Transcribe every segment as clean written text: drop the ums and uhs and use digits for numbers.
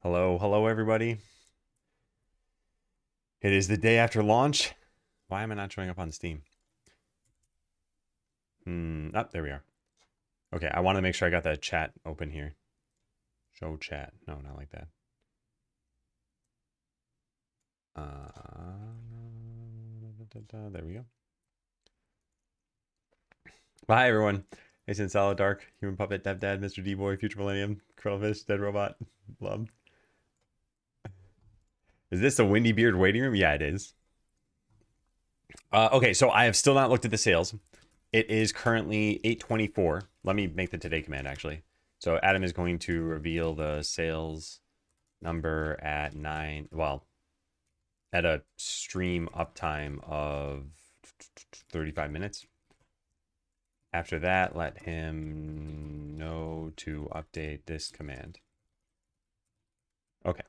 Hello everybody. It is the day after launch. Why am I not showing up on Steam? There we are. Okay, I want to make sure I got that chat open here. Show chat. No, not like that. There we go. Bye everyone. Jason Solid Dark, Human Puppet, Dev Dad, Mr. D Boy, Future Millennium, Krillfish, Dead Robot, Love. Is this a Windy Beard waiting room? Yeah, it is. Okay, so I have still not looked at the sales. It is currently 8:24. Let me make the today command actually. So Adam is going to reveal the sales number at 9. Well, at a stream uptime of 35 minutes. After that, let him know to update this command. Okay.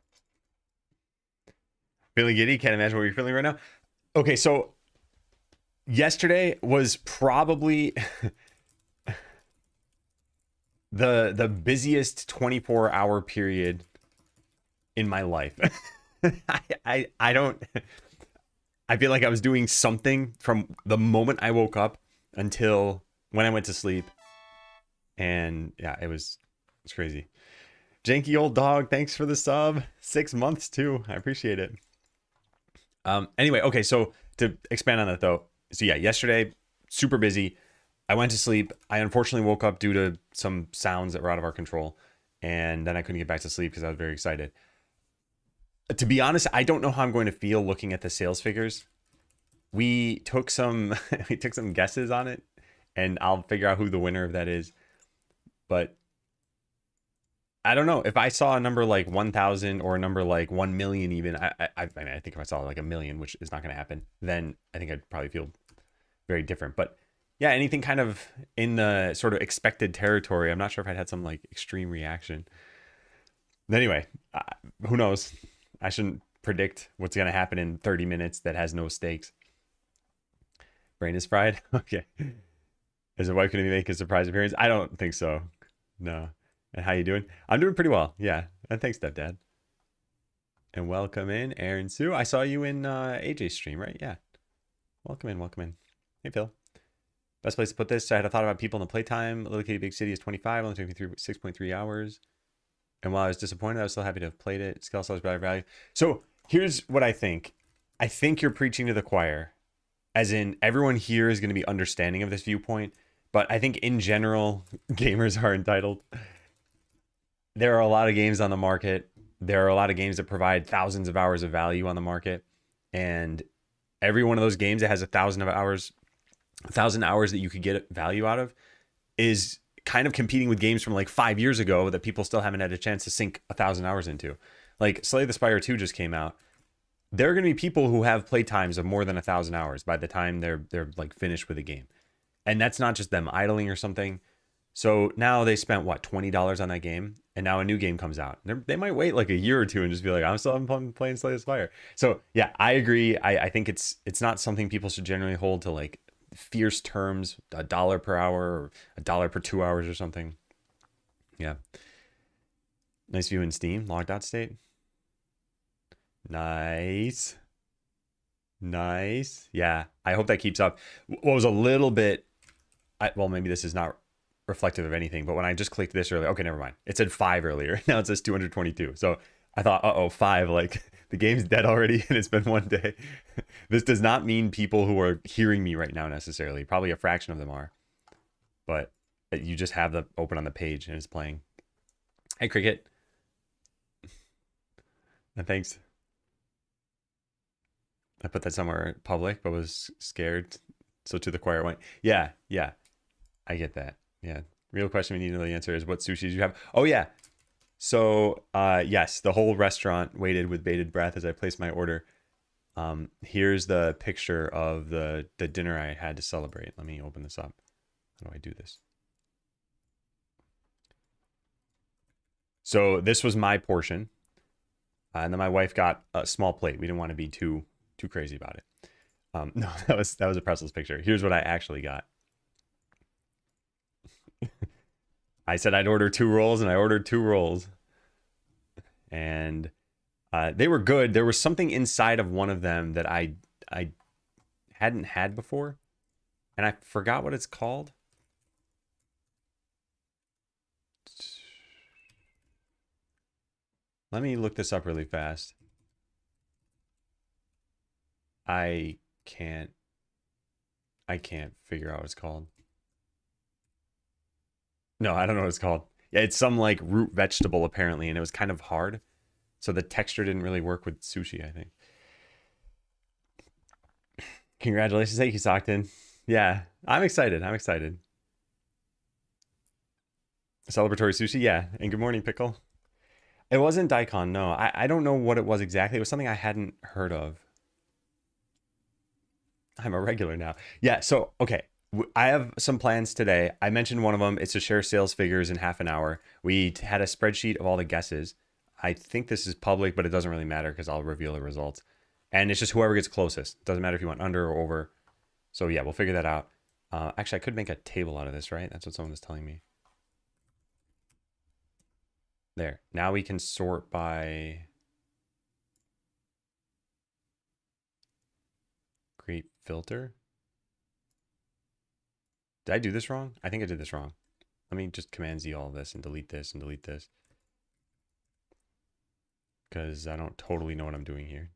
Feeling giddy? Can't imagine what you're feeling right now. Okay, so yesterday was probably the busiest 24-hour period in my life. I don't I feel like I was doing something from the moment I woke up until when I went to sleep. And yeah, it's crazy. Janky old dog, thanks for the sub. 6 months too. I appreciate it. Anyway, okay, so to expand on that though. So yeah, yesterday, super busy. I went to sleep. I unfortunately woke up due to some sounds that were out of our control. And then I couldn't get back to sleep because I was very excited. To be honest, I don't know how I'm going to feel looking at the sales figures. We took some we took some guesses on it, and I'll figure out who the winner of that is. But I don't know if I saw a number like 1,000 or a number like 1 million, even. I mean, I think if I saw like a million, which is not going to happen, then I think I'd probably feel very different. But yeah, anything kind of in the sort of expected territory. I'm not sure if I'd had some like extreme reaction. Anyway, who knows? I shouldn't predict what's going to happen in 30 minutes that has no stakes. Brain is fried. Okay. Is the wife going to make a surprise appearance? I don't think so. No. And how you doing? I'm doing pretty well. Yeah. And thanks, stepdad. And welcome in, Aaron Sue. I saw you in AJ's stream, right? Yeah. Welcome in. Welcome in. Hey, Phil. Best place to put this. I had a thought about people in the playtime. Little Kitty Big City is 25. Only took me 6.3 hours. And while I was disappointed, I was still happy to have played it. Skeleseller better value. So here's what I think. I think you're preaching to the choir. As in, everyone here is going to be understanding of this viewpoint. But I think in general, gamers are entitled. There are a lot of games on the market. There are a lot of games that provide thousands of hours of value on the market. And every one of those games that has 1,000 hours that you could get value out of is kind of competing with games from like 5 years ago that people still haven't had a chance to sink 1,000 hours into. Like Slay the Spire 2 just came out. There are going to be people who have play times of more than 1,000 hours by the time they're like finished with a game. And that's not just them idling or something. So now they spent what, $20 on that game, and now a new game comes out. They might wait like a year or two and just be like, I'm still playing Slay the Spire. So yeah, I agree. I think it's not something people should generally hold to like fierce terms, $1 per hour or $1 per 2 hours or something. Yeah. Nice view in Steam, logged out state. Nice. Nice. Yeah, I hope that keeps up. What was a little bit, well, maybe this is not reflective of anything, but when I just clicked this earlier, okay, never mind. It said 5 earlier. Now it says 222. So I thought, uh-oh, 5, like the game's dead already and it's been one day. This does not mean people who are hearing me right now necessarily. Probably a fraction of them are. But you just have the open on the page and it's playing. Hey, Cricket. And thanks. I put that somewhere public, but was scared. So to the choir went, yeah, I get that. Yeah. Real question we need to know the answer is what sushis you have. Oh, yeah. So, yes, the whole restaurant waited with bated breath as I placed my order. Here's the picture of the dinner I had to celebrate. Let me open this up. How do I do this? So this was my portion. And then my wife got a small plate. We didn't want to be too crazy about it. No, that was a Pretzels picture. Here's what I actually got. I said I'd order 2 rolls, and I ordered 2 rolls. and they were good. There was something inside of one of them that I hadn't had before, and I forgot what it's called. Let me look this up really fast. I can't figure out what it's called. No, I don't know what it's called. Yeah, it's some like root vegetable apparently, and it was kind of hard. So the texture didn't really work with sushi, I think. Congratulations, thank you, Stockton. Yeah, I'm excited. I'm excited. Celebratory sushi, yeah. And good morning, Pickle. It wasn't daikon, no. I don't know what it was exactly. It was something I hadn't heard of. I'm a regular now. Yeah, so, okay. I have some plans today. I mentioned one of them. It's to share sales figures in half an hour. We had a spreadsheet of all the guesses. I think this is public, but it doesn't really matter because I'll reveal the results. And it's just whoever gets closest. Doesn't matter if you went under or over. So yeah, we'll figure that out. Actually, I could make a table out of this, right? That's what someone was telling me. There. Now we can sort by... create filter. Did I do this wrong? I think I did this wrong. Let me just Command Z all of this and delete this and delete this. Because I don't totally know what I'm doing here.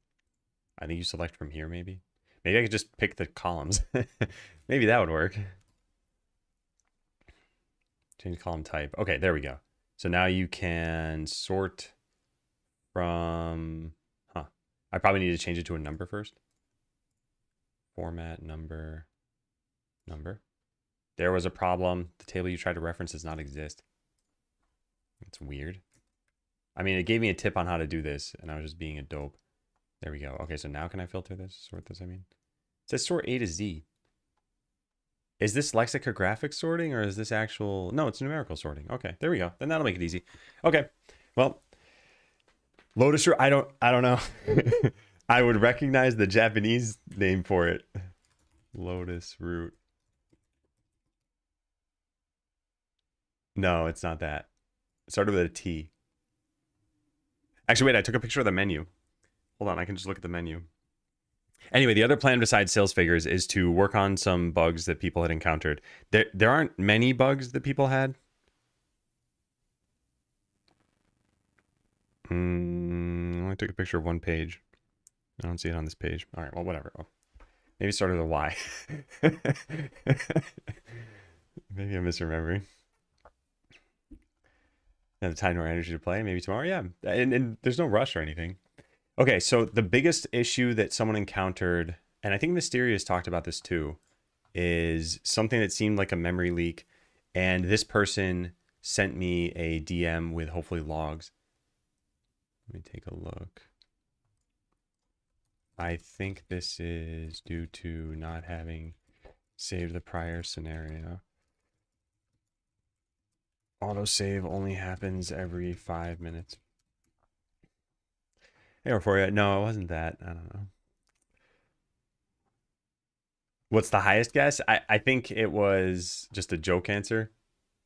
I think you select from here, maybe. Maybe I could just pick the columns. Maybe that would work. Change column type. Okay, there we go. So now you can sort from... Huh. I probably need to change it to a number first. Format, number, number. There was a problem. The table you tried to reference does not exist. It's weird. I mean, it gave me a tip on how to do this, and I was just being a dope. There we go. Okay, so now can I filter this? Sort this, I mean. It says sort A to Z. Is this lexicographic sorting, or is this actual... No, it's numerical sorting. Okay, there we go. Then that'll make it easy. Okay, well, Lotus root, I don't know. I would recognize the Japanese name for it. Lotus root. No, it's not that. It started with a T. Actually, wait, I took a picture of the menu. Hold on, I can just look at the menu. Anyway, the other plan besides sales figures is to work on some bugs that people had encountered. There aren't many bugs that people had. I took a picture of one page. I don't see it on this page. All right, well, whatever. Oh, maybe it started with a Y. Maybe I'm misremembering. Have time nor energy to play. Maybe tomorrow. Yeah, and there's no rush or anything. Okay, so the biggest issue that someone encountered, and I think Mysterious talked about this too, is something that seemed like a memory leak, and this person sent me a DM with hopefully logs. Let me take a look. I think this is due to not having saved the prior scenario. Autosave only happens every 5 minutes. Hey, or for you. No, it wasn't that. I don't know. What's the highest guess? I think it was just a joke answer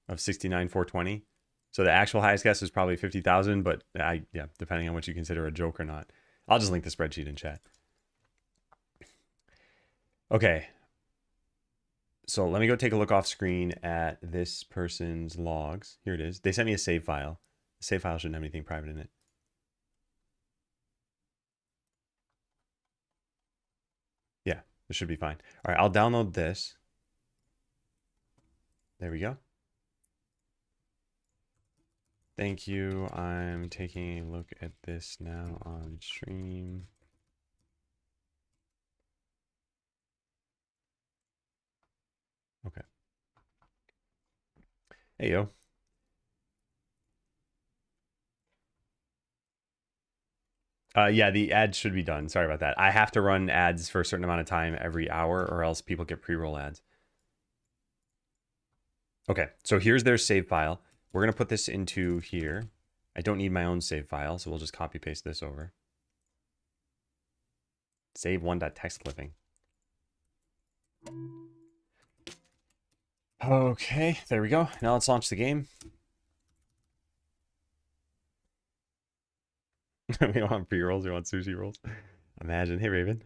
of 69,420. So the actual highest guess is probably 50,000, but yeah, depending on what you consider a joke or not. I'll just link the spreadsheet in chat. Okay. So let me go take a look off screen at this person's logs. Here it is. They sent me a save file. The save file shouldn't have anything private in it. Yeah, this should be fine. All right, I'll download this. There we go. Thank you. I'm taking a look at this now on stream. Okay. Hey, yo. Yeah, the ads should be done. Sorry about that. I have to run ads for a certain amount of time every hour, or else people get pre-roll ads. Okay, so here's their save file. We're going to put this into here. I don't need my own save file, so we'll just copy paste this over. Save one.txt clipping. Okay, there we go. Now let's launch the game. We don't want pre-rolls, we want sushi rolls. Imagine. Hey, Raven.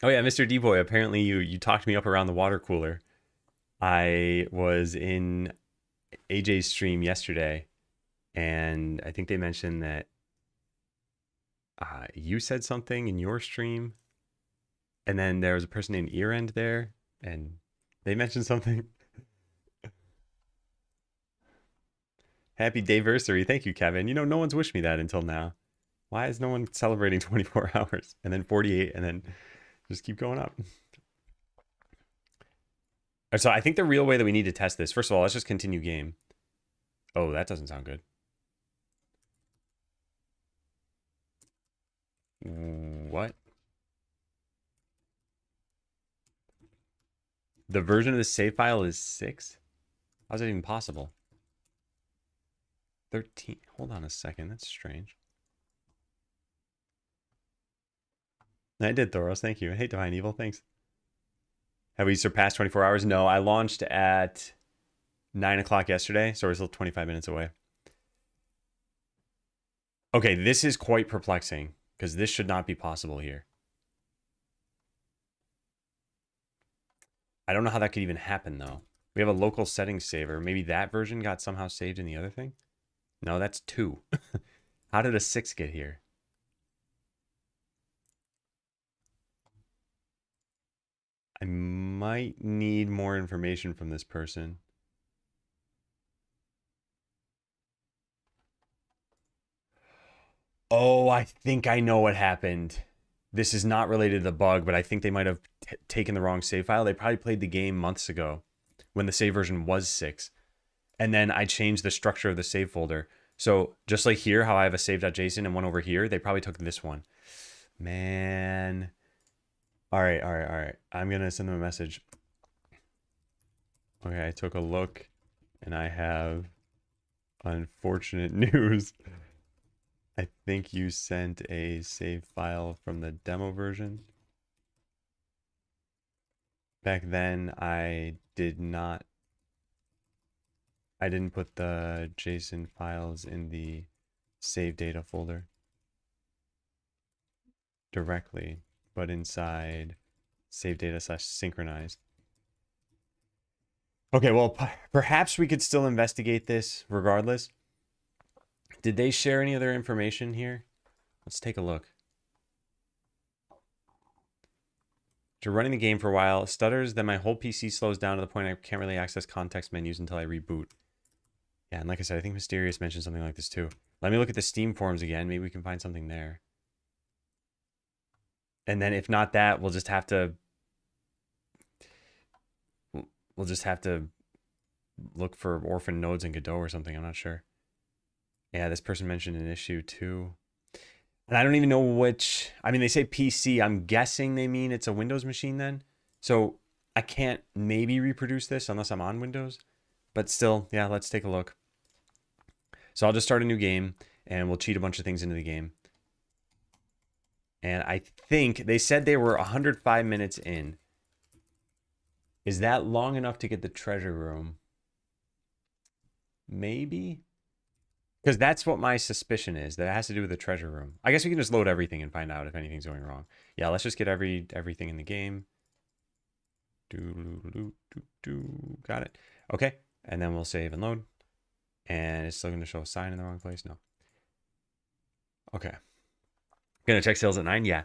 Oh yeah, Mr. D-Boy, apparently you talked me up around the water cooler. I was in AJ's stream yesterday, and I think they mentioned that you said something in your stream, and then there was a person named Earend there, and they mentioned something. Happy Dayversary. Thank you, Kevin. You know, no one's wished me that until now. Why is no one celebrating 24 hours and then 48 and then just keep going up? So I think the real way that we need to test this, first of all, let's just continue game. Oh, that doesn't sound good. What? The version of the save file is 6? How's that even possible? 13. Hold on a second. That's strange. I did, Thoros. Thank you. Hey, Divine Evil. Thanks. Have we surpassed 24 hours? No, I launched at 9 o'clock yesterday, so we're still 25 minutes away. Okay, this is quite perplexing, because this should not be possible here. I don't know how that could even happen, though. We have a local settings saver. Maybe that version got somehow saved in the other thing? No, that's 2. How did a 6 get here? I might need more information from this person. Oh, I think I know what happened. This is not related to the bug, but I think they might have taken the wrong save file. They probably played the game months ago when the save version was 6. And then I changed the structure of the save folder. So just like here, how I have a save.json and one over here, they probably took this one. Man. All right. I'm going to send them a message. Okay, I took a look and I have unfortunate news. I think you sent a save file from the demo version. Back then, I didn't put the JSON files in the save data folder directly, but inside save data / synchronized. Okay, well, perhaps we could still investigate this regardless. Did they share any other information here? Let's take a look. After running the game for a while, it stutters, then my whole PC slows down to the point I can't really access context menus until I reboot. Yeah, and like I said, I think Mysterious mentioned something like this too. Let me look at the Steam forums again. Maybe we can find something there. And then if not that, we'll just have to look for orphan nodes in Godot or something. I'm not sure. Yeah, this person mentioned an issue too. And I don't even know which. I mean, they say PC. I'm guessing they mean it's a Windows machine then. So I can't maybe reproduce this unless I'm on Windows. But still, yeah, let's take a look. So I'll just start a new game and we'll cheat a bunch of things into the game. And I think they said they were 105 minutes in. Is that long enough to get the treasure room? Maybe? Because that's what my suspicion is, that it has to do with the treasure room. I guess we can just load everything and find out if anything's going wrong. Yeah, let's just get everything in the game. Got it. Okay, and then we'll save and load. And it's still going to show a sign in the wrong place? No. Okay. Gonna check sales at 9? Yeah.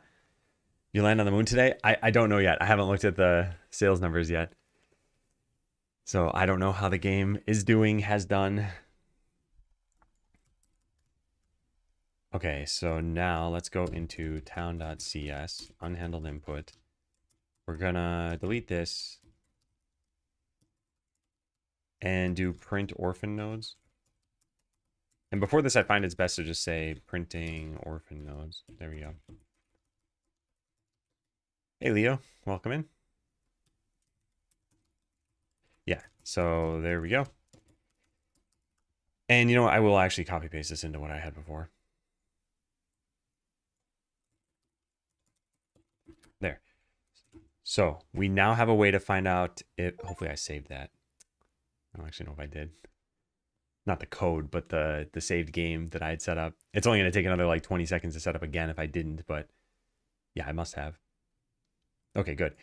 You land on the moon today? I don't know yet. I haven't looked at the sales numbers yet. So I don't know how the game is doing, has done. Okay, so now let's go into town.cs, unhandled input. We're gonna delete this and do print orphan nodes. And before this, I find it's best to just say printing orphan nodes. There we go. Hey, Leo, welcome in. Yeah, so there we go. And you know what? I will actually copy paste this into what I had before. There. So we now have a way to find out if, hopefully I saved that. I don't actually know if I did. not the code, but the saved game that I had set up. It's only going to take another like 20 seconds to set up again if I didn't, but yeah, I must have. Okay, good.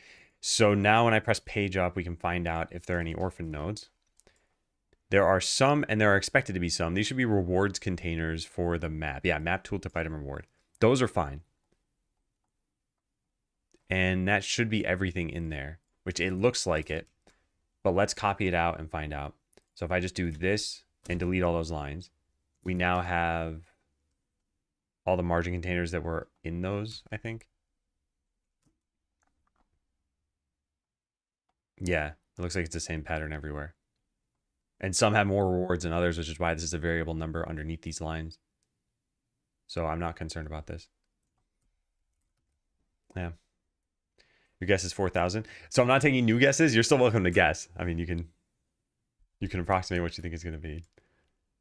So now when I press page up, we can find out if there are any orphan nodes. There are some, and there are expected to be some. These should be rewards containers for the map. Yeah, map tooltip item reward. Those are fine. And that should be everything in there, which it looks like it. But let's copy it out and find out. So if I just do this and delete all those lines, we now have all the margin containers that were in those, I think. Yeah, it looks like it's the same pattern everywhere. And some have more rewards than others, which is why this is a variable number underneath these lines. So I'm not concerned about this. Yeah. Your guess is 4,000. So I'm not taking new guesses. You're still welcome to guess. I mean, you can approximate what you think it's going to be.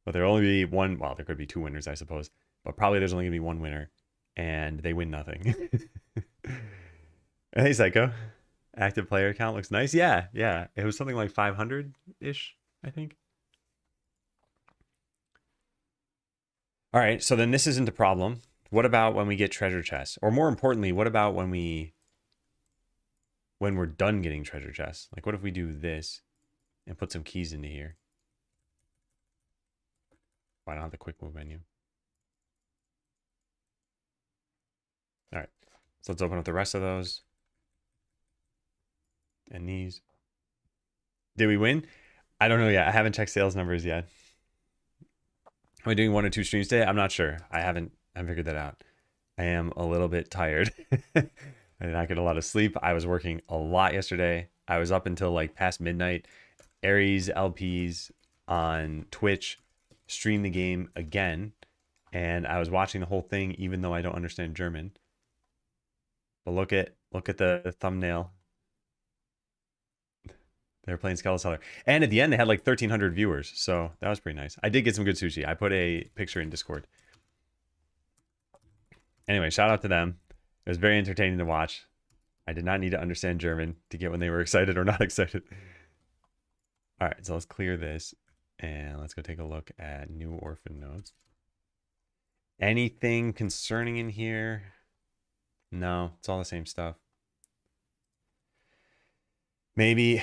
But there'll only be one. Well, there could be two winners, I suppose. But probably there's only going to be one winner. And they win nothing. Hey, Psycho. Active player count looks nice. Yeah, yeah. It was something like 500-ish, I think. All right, so then this isn't a problem. What about when we get treasure chests? Or more importantly, what about when we're done getting treasure chests? Like, what if we do this and put some keys into here? Why don't have the quick move menu? All right, so let's open up the rest of those. And these. Did we win? I don't know yet. I haven't checked sales numbers yet. Am I doing 1 or 2 streams today? I'm not sure. I haven't figured that out. I am a little bit tired. I did not get a lot of sleep. I was working a lot yesterday. I was up until like past midnight. Aries LPs on Twitch streamed the game again, and I was watching the whole thing even though I don't understand German. But look at the thumbnail. They were playing Skeleseller. And at the end, they had like 1,300 viewers. So that was pretty nice. I did get some good sushi. I put a picture in Discord. Anyway, shout out to them. It was very entertaining to watch. I did not need to understand German to get when they were excited or not excited. All right, so let's clear this. And let's go take a look at new orphan nodes. Anything concerning in here? No, it's all the same stuff. Maybe,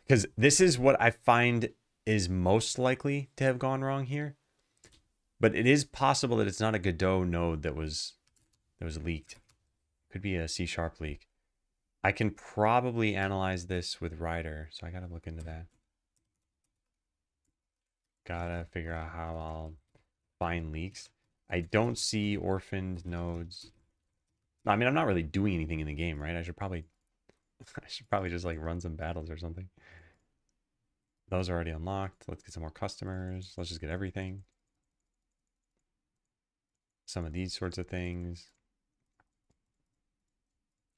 because this is what I find is most likely to have gone wrong here. But it is possible that it's not a Godot node that was leaked. Could be a C# leak. I can probably analyze this with Rider, so I gotta look into that. Gotta figure out how I'll find leaks. I don't see orphaned nodes. No, I mean, I'm not really doing anything in the game, right? I should probably just like run some battles or something. Those are already unlocked. Let's get some more customers. Let's just get everything. Some of these sorts of things.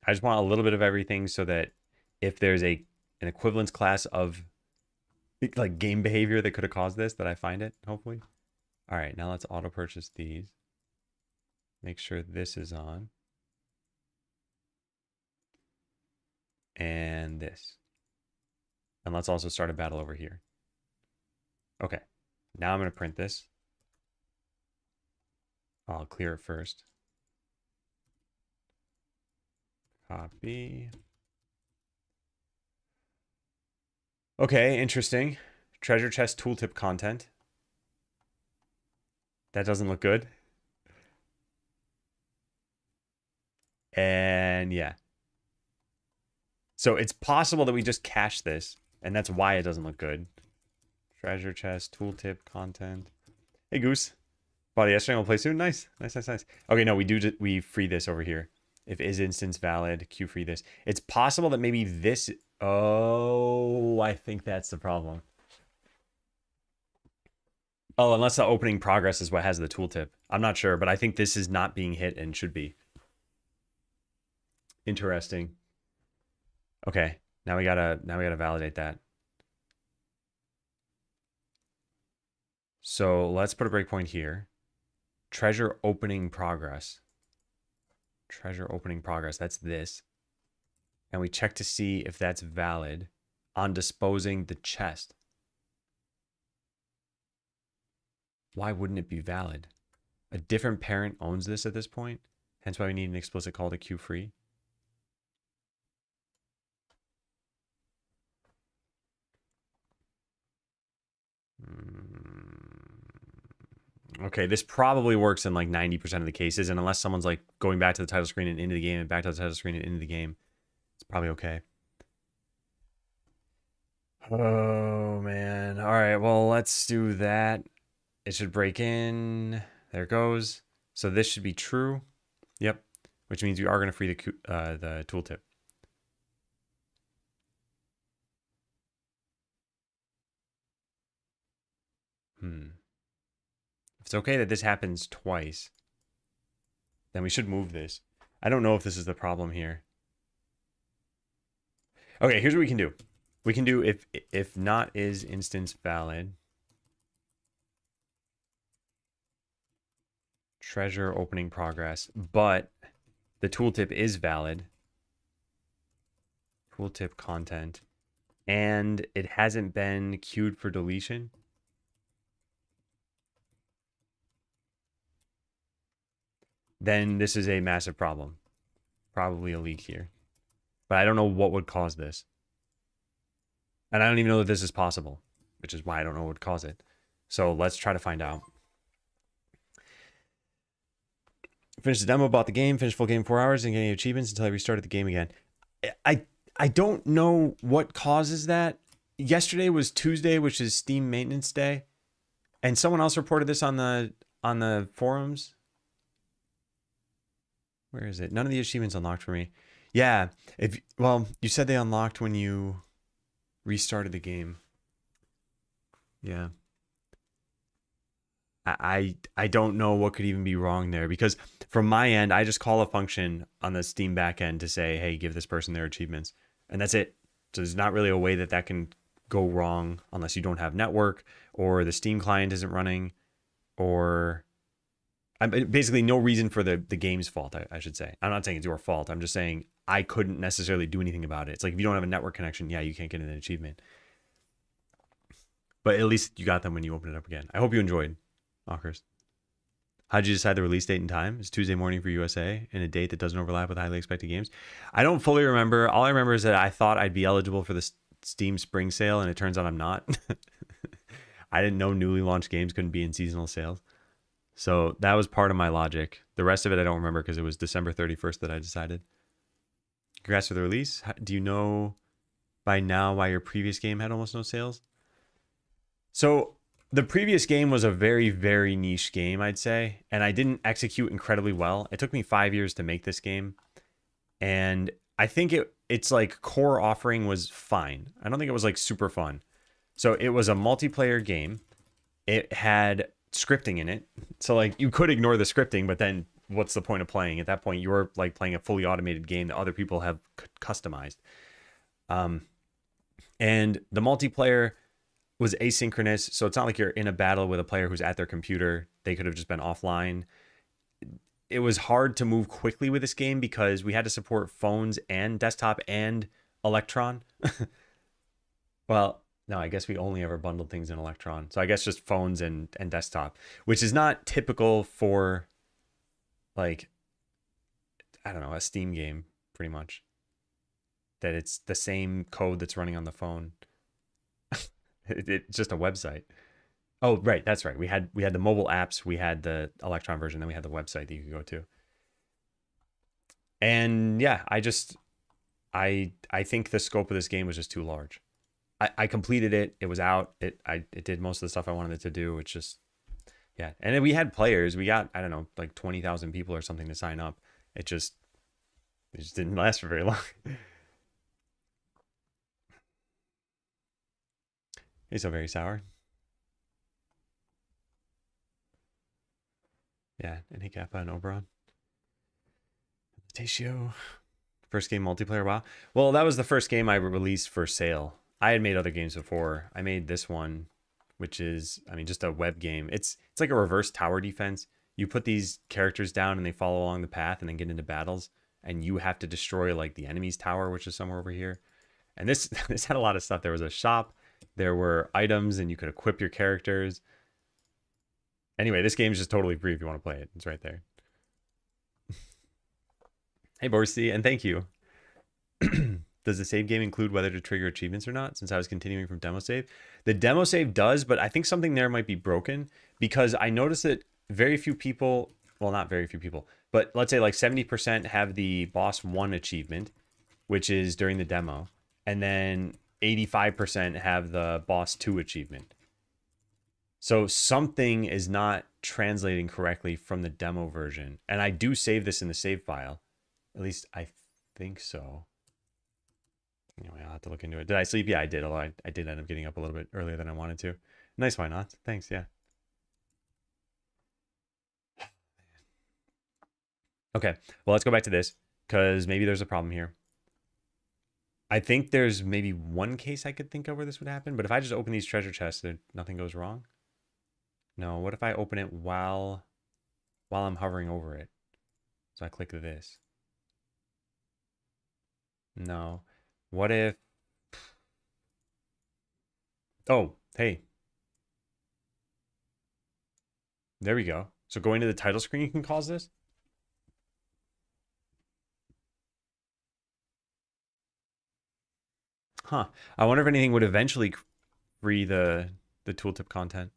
I just want a little bit of everything so that if there's an equivalence class of like game behavior that could have caused this, that I find it, hopefully. All right, now let's auto purchase these. Make sure this is on. And this. And let's also start a battle over here. Okay, now I'm going to print this. I'll clear it first. Copy. Okay, interesting. Treasure chest tooltip content. That doesn't look good. And yeah. So it's possible that we just cache this, and that's why it doesn't look good. Treasure chest, tooltip, content. Hey, Goose. Bought it yesterday. We'll play soon. Nice. Nice, nice, nice. Okay, no, we free this over here. If is instance valid, queue free this. It's possible that maybe this... Oh, I think that's the problem. Oh, unless the opening progress is what has the tooltip. I'm not sure, but I think this is not being hit and should be. Interesting. Okay, now we gotta validate that. So let's put a breakpoint here. Treasure opening progress. Treasure opening progress. That's this. And we check to see if that's valid on disposing the chest. Why wouldn't it be valid? A different parent owns this at this point. Hence why we need an explicit call to queue free. Okay, this probably works in like 90% of the cases, and unless someone's like going back to the title screen and into the game and back to the title screen and into the game, it's probably okay. Oh man. All right, well, let's do that. It should break in. There it goes. So this should be true. Yep. Which means we are going to free the tooltip. If it's okay that this happens twice, then we should move this. I don't know if this is the problem here. Okay, here's what we can do. We can do if not is instance valid. Treasure opening progress, but the tooltip is valid. Tooltip content. And it hasn't been queued for deletion. Then this is a massive problem. Probably a leak here. But I don't know what would cause this. And I don't even know that this is possible, which is why I don't know what would cause it. So let's try to find out. Finish the demo, bought the game, finished full game 4 hours, and getting achievements until I restarted the game again. I don't know what causes that. Yesterday was Tuesday, which is Steam maintenance day. And someone else reported this on the forums. Where is it? None of the achievements unlocked for me. Yeah. Well, you said they unlocked when you restarted the game. Yeah. I don't know what could even be wrong there, because from my end, I just call a function on the Steam backend to say, hey, give this person their achievements. And that's it. So there's not really a way that can go wrong unless you don't have network or the Steam client isn't running, or basically no reason for the game's fault, I should say. I'm not saying it's your fault. I'm just saying I couldn't necessarily do anything about it. It's like if you don't have a network connection, yeah, you can't get an achievement. But at least you got them when you open it up again. I hope you enjoyed, Ockers. How did you decide the release date and time? It's Tuesday morning for USA and a date that doesn't overlap with highly expected games. I don't fully remember. All I remember is that I thought I'd be eligible for the Steam spring sale, and it turns out I'm not. I didn't know newly launched games couldn't be in seasonal sales. So that was part of my logic. The rest of it I don't remember because it was December 31st that I decided. Congrats for the release. Do you know by now why your previous game had almost no sales? So the previous game was a very, very niche game, I'd say, and I didn't execute incredibly well. It took me 5 years to make this game, and I think its like core offering was fine. I don't think it was like super fun. So it was a multiplayer game. It had scripting in it, so like you could ignore the scripting, but then what's the point of playing? At that point, you're like playing a fully automated game that other people have customized. And the multiplayer was asynchronous, so it's not like you're in a battle with a player who's at their computer. They could have just been offline. It was hard to move quickly with this game because we had to support phones and desktop and Electron. Well, no, I guess we only ever bundled things in Electron. So I guess just phones and desktop, which is not typical for, like, I don't know, a Steam game, pretty much. That it's the same code that's running on the phone. It's just a website. Oh, right, that's right. We had the mobile apps, we had the Electron version, then we had the website that you could go to. And yeah, I think the scope of this game was just too large. I completed it. It was out. It did most of the stuff I wanted it to do. It's just, yeah. And then we had players. We got, I don't know, like 20,000 people or something to sign up. It just didn't last for very long. He's so very sour. Yeah, and Kappa and Oberon. Tatio. First game multiplayer, wow. Well, that was the first game I released for sale. I had made other games before. I made this one, which is, I mean, just a web game. It's like a reverse tower defense. You put these characters down and they follow along the path and then get into battles, and you have to destroy like the enemy's tower, which is somewhere over here. And this had a lot of stuff. There was a shop, there were items, and you could equip your characters. Anyway, this game is just totally free if you want to play it. It's right there. Hey, Borsty, and thank you. Does the save game include whether to trigger achievements or not? Since I was continuing from demo save, the demo save does, but I think something there might be broken because I noticed that very few people, well, not very few people, but let's say like 70% have the boss 1 achievement, which is during the demo, and then 85% have the boss 2 achievement. So something is not translating correctly from the demo version, and I do save this in the save file. At least I think so. Anyway, I'll have to look into it. Did I sleep? Yeah, I did. Although I did end up getting up a little bit earlier than I wanted to. Nice, why not? Thanks, yeah. Okay, well, let's go back to this because maybe there's a problem here. I think there's maybe one case I could think of where this would happen, but if I just open these treasure chests, nothing goes wrong? No, what if I open it while I'm hovering over it? So I click this. No. What if... Oh, hey. There we go. So going to the title screen can cause this? Huh. I wonder if anything would eventually free the tooltip content.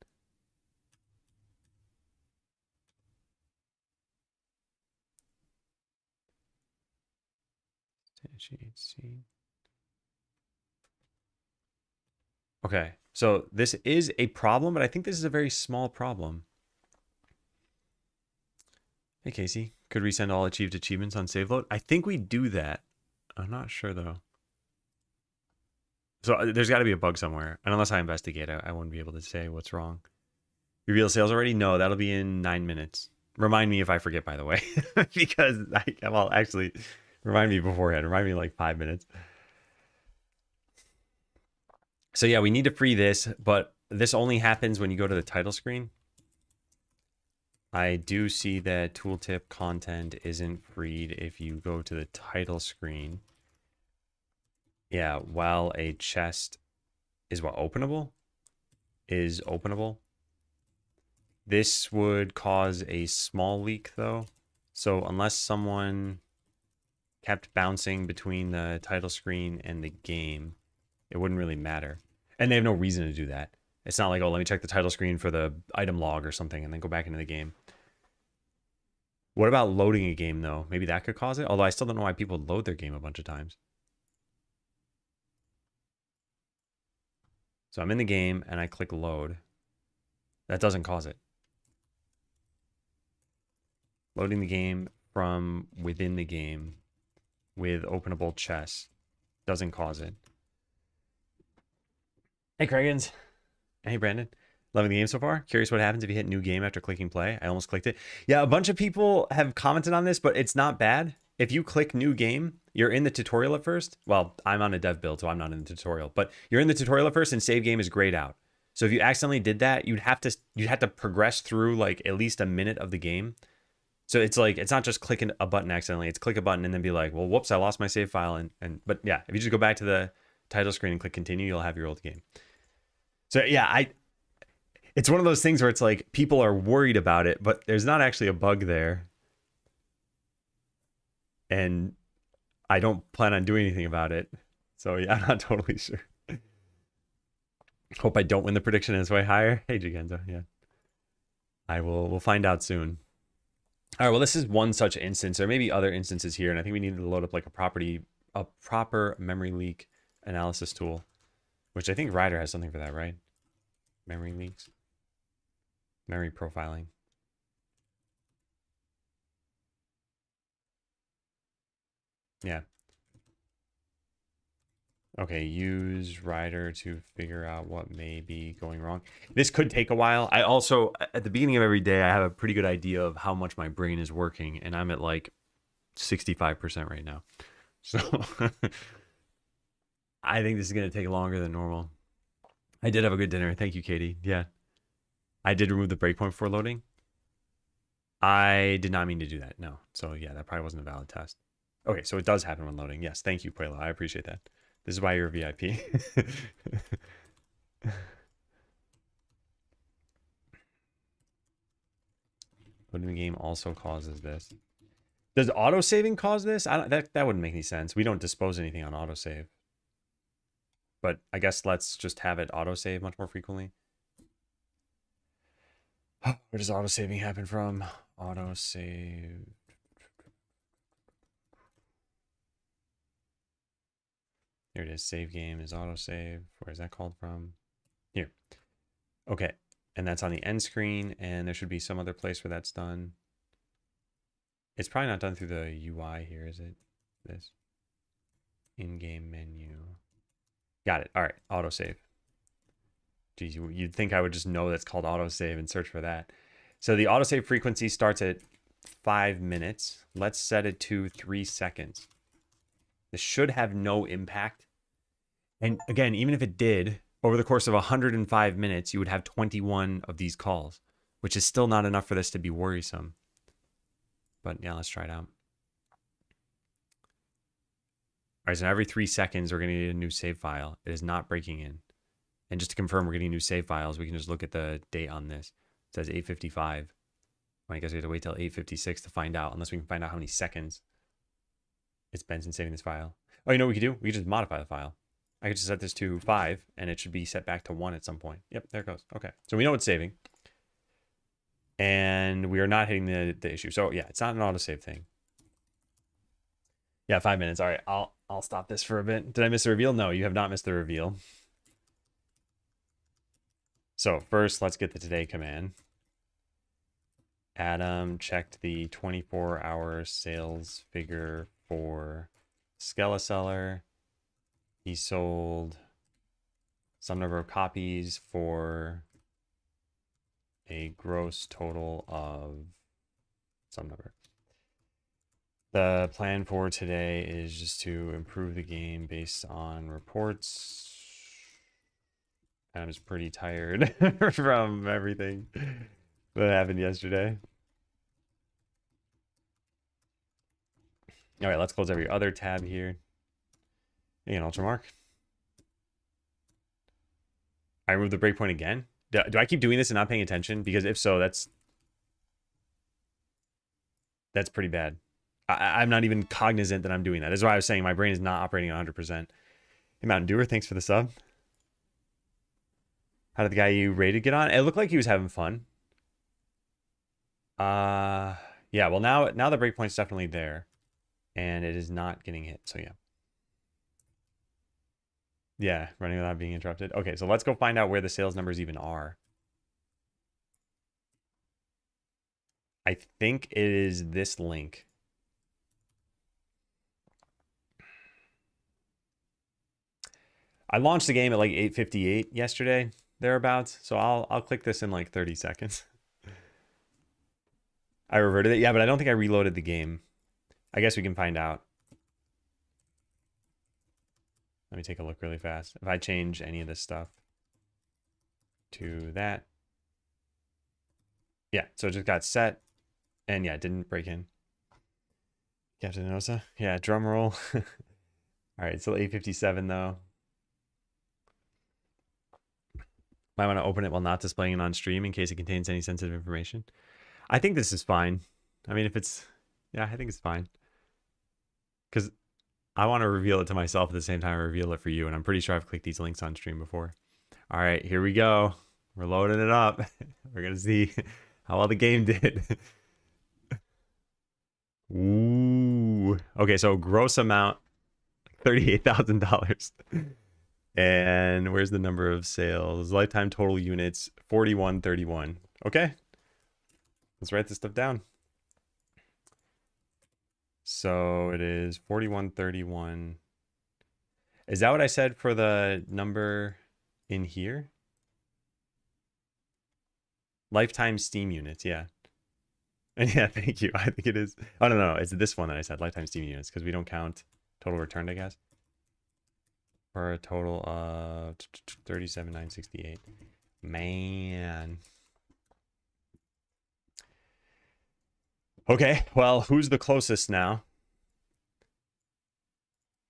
Okay, so this is a problem, but I think this is a very small problem. Hey, Casey. Could we send all achieved achievements on save load? I think we do that. I'm not sure, though. So there's got to be a bug somewhere. And unless I investigate, I wouldn't be able to say what's wrong. Reveal sales already? No, that'll be in 9 minutes. Remind me if I forget, by the way. Because, well, actually, remind me beforehand. Remind me in like 5 minutes. So yeah, we need to free this, but this only happens when you go to the title screen. I do see that tooltip content isn't freed if you go to the title screen. Yeah, while a chest is what, openable? Is openable. This would cause a small leak though. So unless someone kept bouncing between the title screen and the game, it wouldn't really matter. And they have no reason to do that. It's not like, oh, let me check the title screen for the item log or something and then go back into the game. What about loading a game, though? Maybe that could cause it? Although I still don't know why people load their game a bunch of times. So I'm in the game and I click load. That doesn't cause it. Loading the game from within the game with openable chests doesn't cause it. Hey, Craigens. Hey, Brandon. Loving the game so far? Curious what happens if you hit new game after clicking play? I almost clicked it. Yeah, a bunch of people have commented on this, but it's not bad. If you click new game, you're in the tutorial at first. Well, I'm on a dev build, so I'm not in the tutorial. But you're in the tutorial at first and save game is grayed out. So if you accidentally did that, you'd have to progress through like at least a minute of the game. So it's like, it's not just clicking a button accidentally. It's click a button and then be like, well, whoops, I lost my save file. But yeah, if you just go back to the title screen and click continue, you'll have your old game. So yeah, it's one of those things where it's like people are worried about it, but there's not actually a bug there. And I don't plan on doing anything about it. So yeah, I'm not totally sure. Hope I don't win the prediction and it's way higher. Hey, Jigenzo, yeah. We'll find out soon. All right, well, this is one such instance. There may be other instances here, and I think we need to load up like a proper memory leak analysis tool, which I think Ryder has something for that, right? Memory leaks. Memory profiling. Yeah. Okay, use Ryder to figure out what may be going wrong. This could take a while. I also, at the beginning of every day, I have a pretty good idea of how much my brain is working, and I'm at like 65% right now. So I think this is going to take longer than normal. I did have a good dinner. Thank you, Katie. Yeah. I did remove the breakpoint before loading. I did not mean to do that. No. So yeah, that probably wasn't a valid test. Okay, so it does happen when loading. Yes, thank you, Puelo. I appreciate that. This is why you're a VIP. Loading the game also causes this. Does autosaving cause this? That wouldn't make any sense. We don't dispose anything on autosave. But I guess let's just have it autosave much more frequently. Where does autosaving happen from? Autosave. Here it is. Save game is autosave. Where is that called from? Here. Okay. And that's on the end screen. And there should be some other place where that's done. It's probably not done through the UI here, is it? This. In-game menu. Got it. All right. Autosave. Geez, you'd think I would just know that's called autosave and search for that. So the autosave frequency starts at 5 minutes. Let's set it to 3 seconds. This should have no impact. And again, even if it did, over the course of 105 minutes, you would have 21 of these calls, which is still not enough for this to be worrisome. But yeah, let's try it out. All right, so every 3 seconds, we're going to need a new save file. It is not breaking in. And just to confirm we're getting new save files, we can just look at the date on this. It says 8:55. Well, I guess we have to wait till 8:56 to find out, unless we can find out how many seconds it's been since saving this file. Oh, you know what we could do? We could just modify the file. I could just set this to 5, and it should be set back to 1 at some point. Yep, there it goes. Okay, so we know it's saving. And we are not hitting the issue. So yeah, it's not an autosave thing. Yeah, 5 minutes. All right, I'll stop this for a bit. Did I miss the reveal? No, you have not missed the reveal. So first, let's get the today command. Adam checked the 24-hour sales figure for Skeleseller. He sold some number of copies for a gross total of some number. The plan for today is just to improve the game based on reports. Adam's pretty tired from everything that happened yesterday. All right, let's close every other tab here. Hey, an Ultramark. I removed the breakpoint again. Do I keep doing this and not paying attention? Because if so, that's pretty bad. I'm not even cognizant that I'm doing that. That's why I was saying my brain is not operating 100%. Hey, Mountain Dewer, thanks for the sub. How did the guy you rated get on? It looked like he was having fun. Yeah, well now the breakpoint's definitely there. And it is not getting hit, so yeah. Yeah, running without being interrupted. Okay, so let's go find out where the sales numbers even are. I think it is this link. I launched the game at like 8:58 yesterday, thereabouts. So I'll click this in like 30 seconds. I reverted it. Yeah, but I don't think I reloaded the game. I guess we can find out. Let me take a look really fast. If I change any of this stuff to that. Yeah, so it just got set. And yeah, it didn't break in. Captain Osa. Yeah, drum roll. All right, it's still 8:57 though. Might want to open it while not displaying it on stream in case it contains any sensitive information. I think this is fine. I mean, if it's... Yeah, I think it's fine. Because I want to reveal it to myself at the same time I reveal it for you. And I'm pretty sure I've clicked these links on stream before. All right, here we go. We're loading it up. We're going to see how well the game did. Ooh. Okay, so gross amount, $38,000. And where's the number of sales? Lifetime total units, 4131. Okay. Let's write this stuff down. So it is 4131. Is that what I said for the number in here? Lifetime Steam units, yeah. And yeah, thank you. I think it is. Oh, no. It's this one that I said, lifetime Steam units, because we don't count total returned, I guess. For a total of 37,968. Man. Okay, well, who's the closest now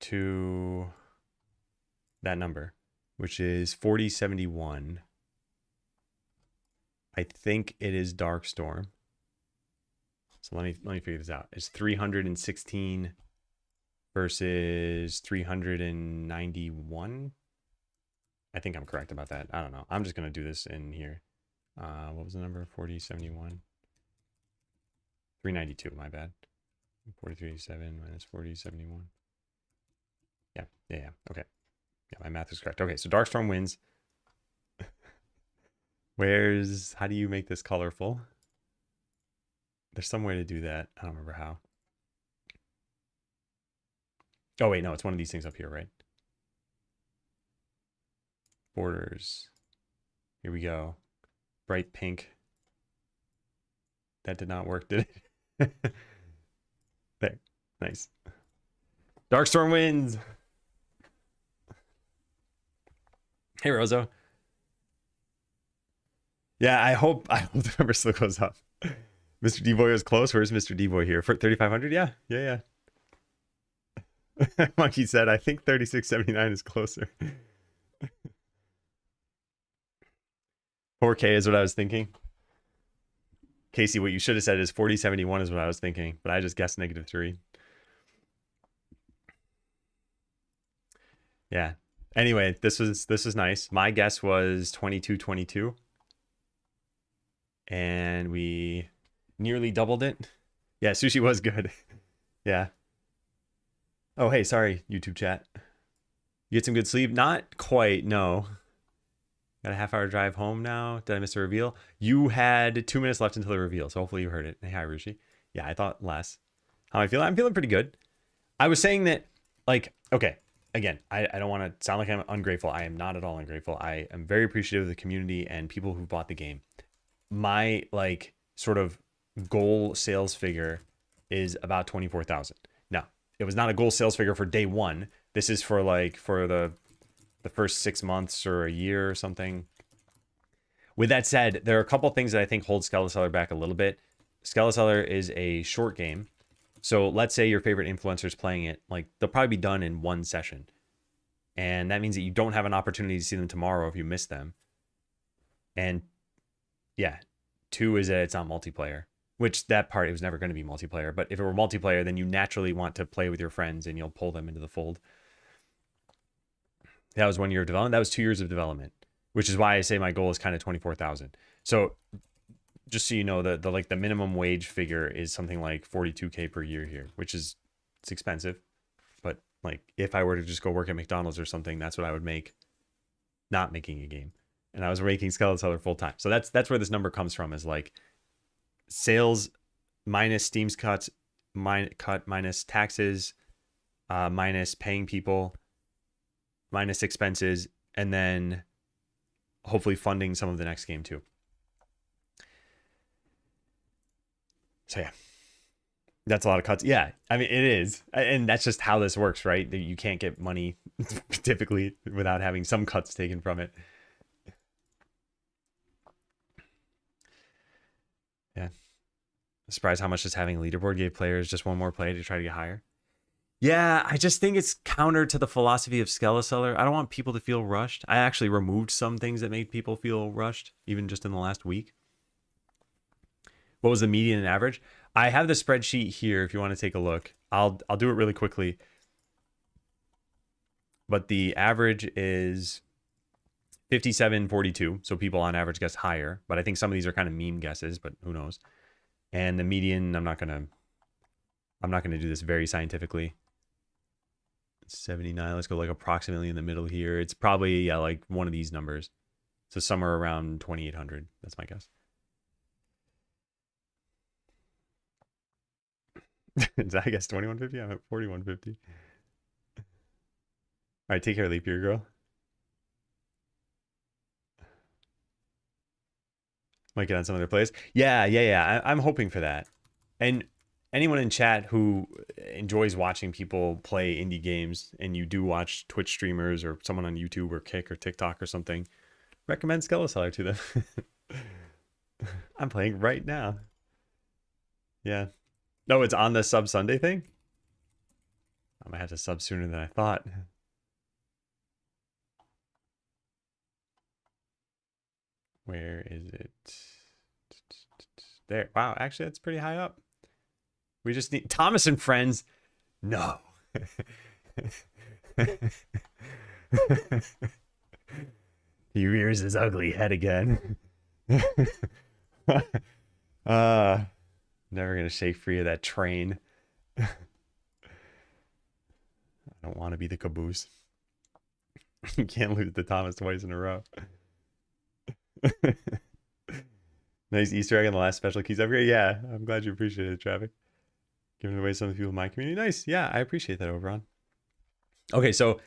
to that number, which is 4071? I think it is Darkstorm. So let me figure this out. It's 316 versus 391. I think I'm correct about that. I don't know. I'm just gonna do this in here. What was the number? 4071. 392. My bad. 4387 minus 4071. Yeah. Okay. Yeah, my math is correct. Okay, so Darkstorm wins. How do you make this colorful? There's some way to do that. I don't remember how. Oh, wait, no, it's one of these things up here, right? Borders. Here we go. Bright pink. That did not work, did it? There. Nice. Darkstorm wins. Hey, Rozo. Yeah, I hope the number still goes up. Mr. D-Boy was close. Where's Mr. D-Boy here? For 3,500? Yeah. Monkey said, I think 3679 is closer. 4K is what I was thinking. Casey, what you should have said is 4071 is what I was thinking, but I just guessed -3. Yeah. Anyway, this was nice. My guess was 2222. And we nearly doubled it. Yeah, sushi was good. Yeah. Oh, hey, sorry, YouTube chat. You get some good sleep? Not quite, no. Got a half-hour drive home now. Did I miss a reveal? You had 2 minutes left until the reveal, so hopefully you heard it. Hey, hi, Rushi. Yeah, I thought less. How am I feeling? I'm feeling pretty good. I was saying that, like, okay, again, I don't want to sound like I'm ungrateful. I am not at all ungrateful. I am very appreciative of the community and people who bought the game. My, like, sort of goal sales figure is about 24,000. Now, it was not a goal sales figure for day one. This is for, like, for the first 6 months or a year or something. With that said, there are a couple things that I think hold Skeleseller back a little bit. Skeleseller is a short game. So let's say your favorite influencer is playing it, like they'll probably be done in one session. And that means that you don't have an opportunity to see them tomorrow if you miss them. And yeah, 2 is that it's not multiplayer, which that part, it was never going to be multiplayer. But if it were multiplayer, then you naturally want to play with your friends and you'll pull them into the fold. That was 1 year of development. That was 2 years of development, which is why I say my goal is kind of 24,000. So just so you know, the minimum wage figure is something like 42K per year here, which is, it's expensive. But like if I were to just go work at McDonald's or something, that's what I would make not making a game. And I was making Skeleseller full time. So that's where this number comes from, is like sales minus Steam's cuts, minus taxes, minus paying people, minus expenses, and then hopefully funding some of the next game too. So yeah, that's a lot of cuts. Yeah, I mean, it is. And that's just how this works, right? You can't get money typically without having some cuts taken from it. Yeah. Surprised how much just having a leaderboard gave players just one more play to try to get higher. Yeah, I just think it's counter to the philosophy of Skeleseller. I don't want people to feel rushed. I actually removed some things that made people feel rushed, even just in the last week. What was the median and average? I have the spreadsheet here if you want to take a look. I'll do it really quickly. But the average is 57.42. So people on average guess higher. But I think some of these are kind of meme guesses, but who knows. And the median, I'm not gonna do this very scientifically. 79. Let's go like approximately in the middle here. It's probably, yeah, like one of these numbers. So somewhere around 2,800. That's my guess. I guess 2150. I'm at 4150. All right, take care, leap year girl. Might get on some other plays. Yeah. I'm hoping for that. And anyone in chat who enjoys watching people play indie games, and you do watch Twitch streamers or someone on YouTube or Kick or TikTok or something, recommend Skeleseller to them. I'm playing right now. Yeah. No, it's on the sub Sunday thing? I might have to sub sooner than I thought. Where is it? There. Wow, actually, that's pretty high up. We just need Thomas and Friends. No. He rears his ugly head again. Never gonna shake free of that train. I don't want to be the caboose. You can't lose to Thomas twice in a row. Nice Easter egg on the last special keys upgrade. Yeah, I'm glad you appreciate it, Traffic. Giving away some of the people in my community. Nice. Yeah, I appreciate that, Oberon. Okay, so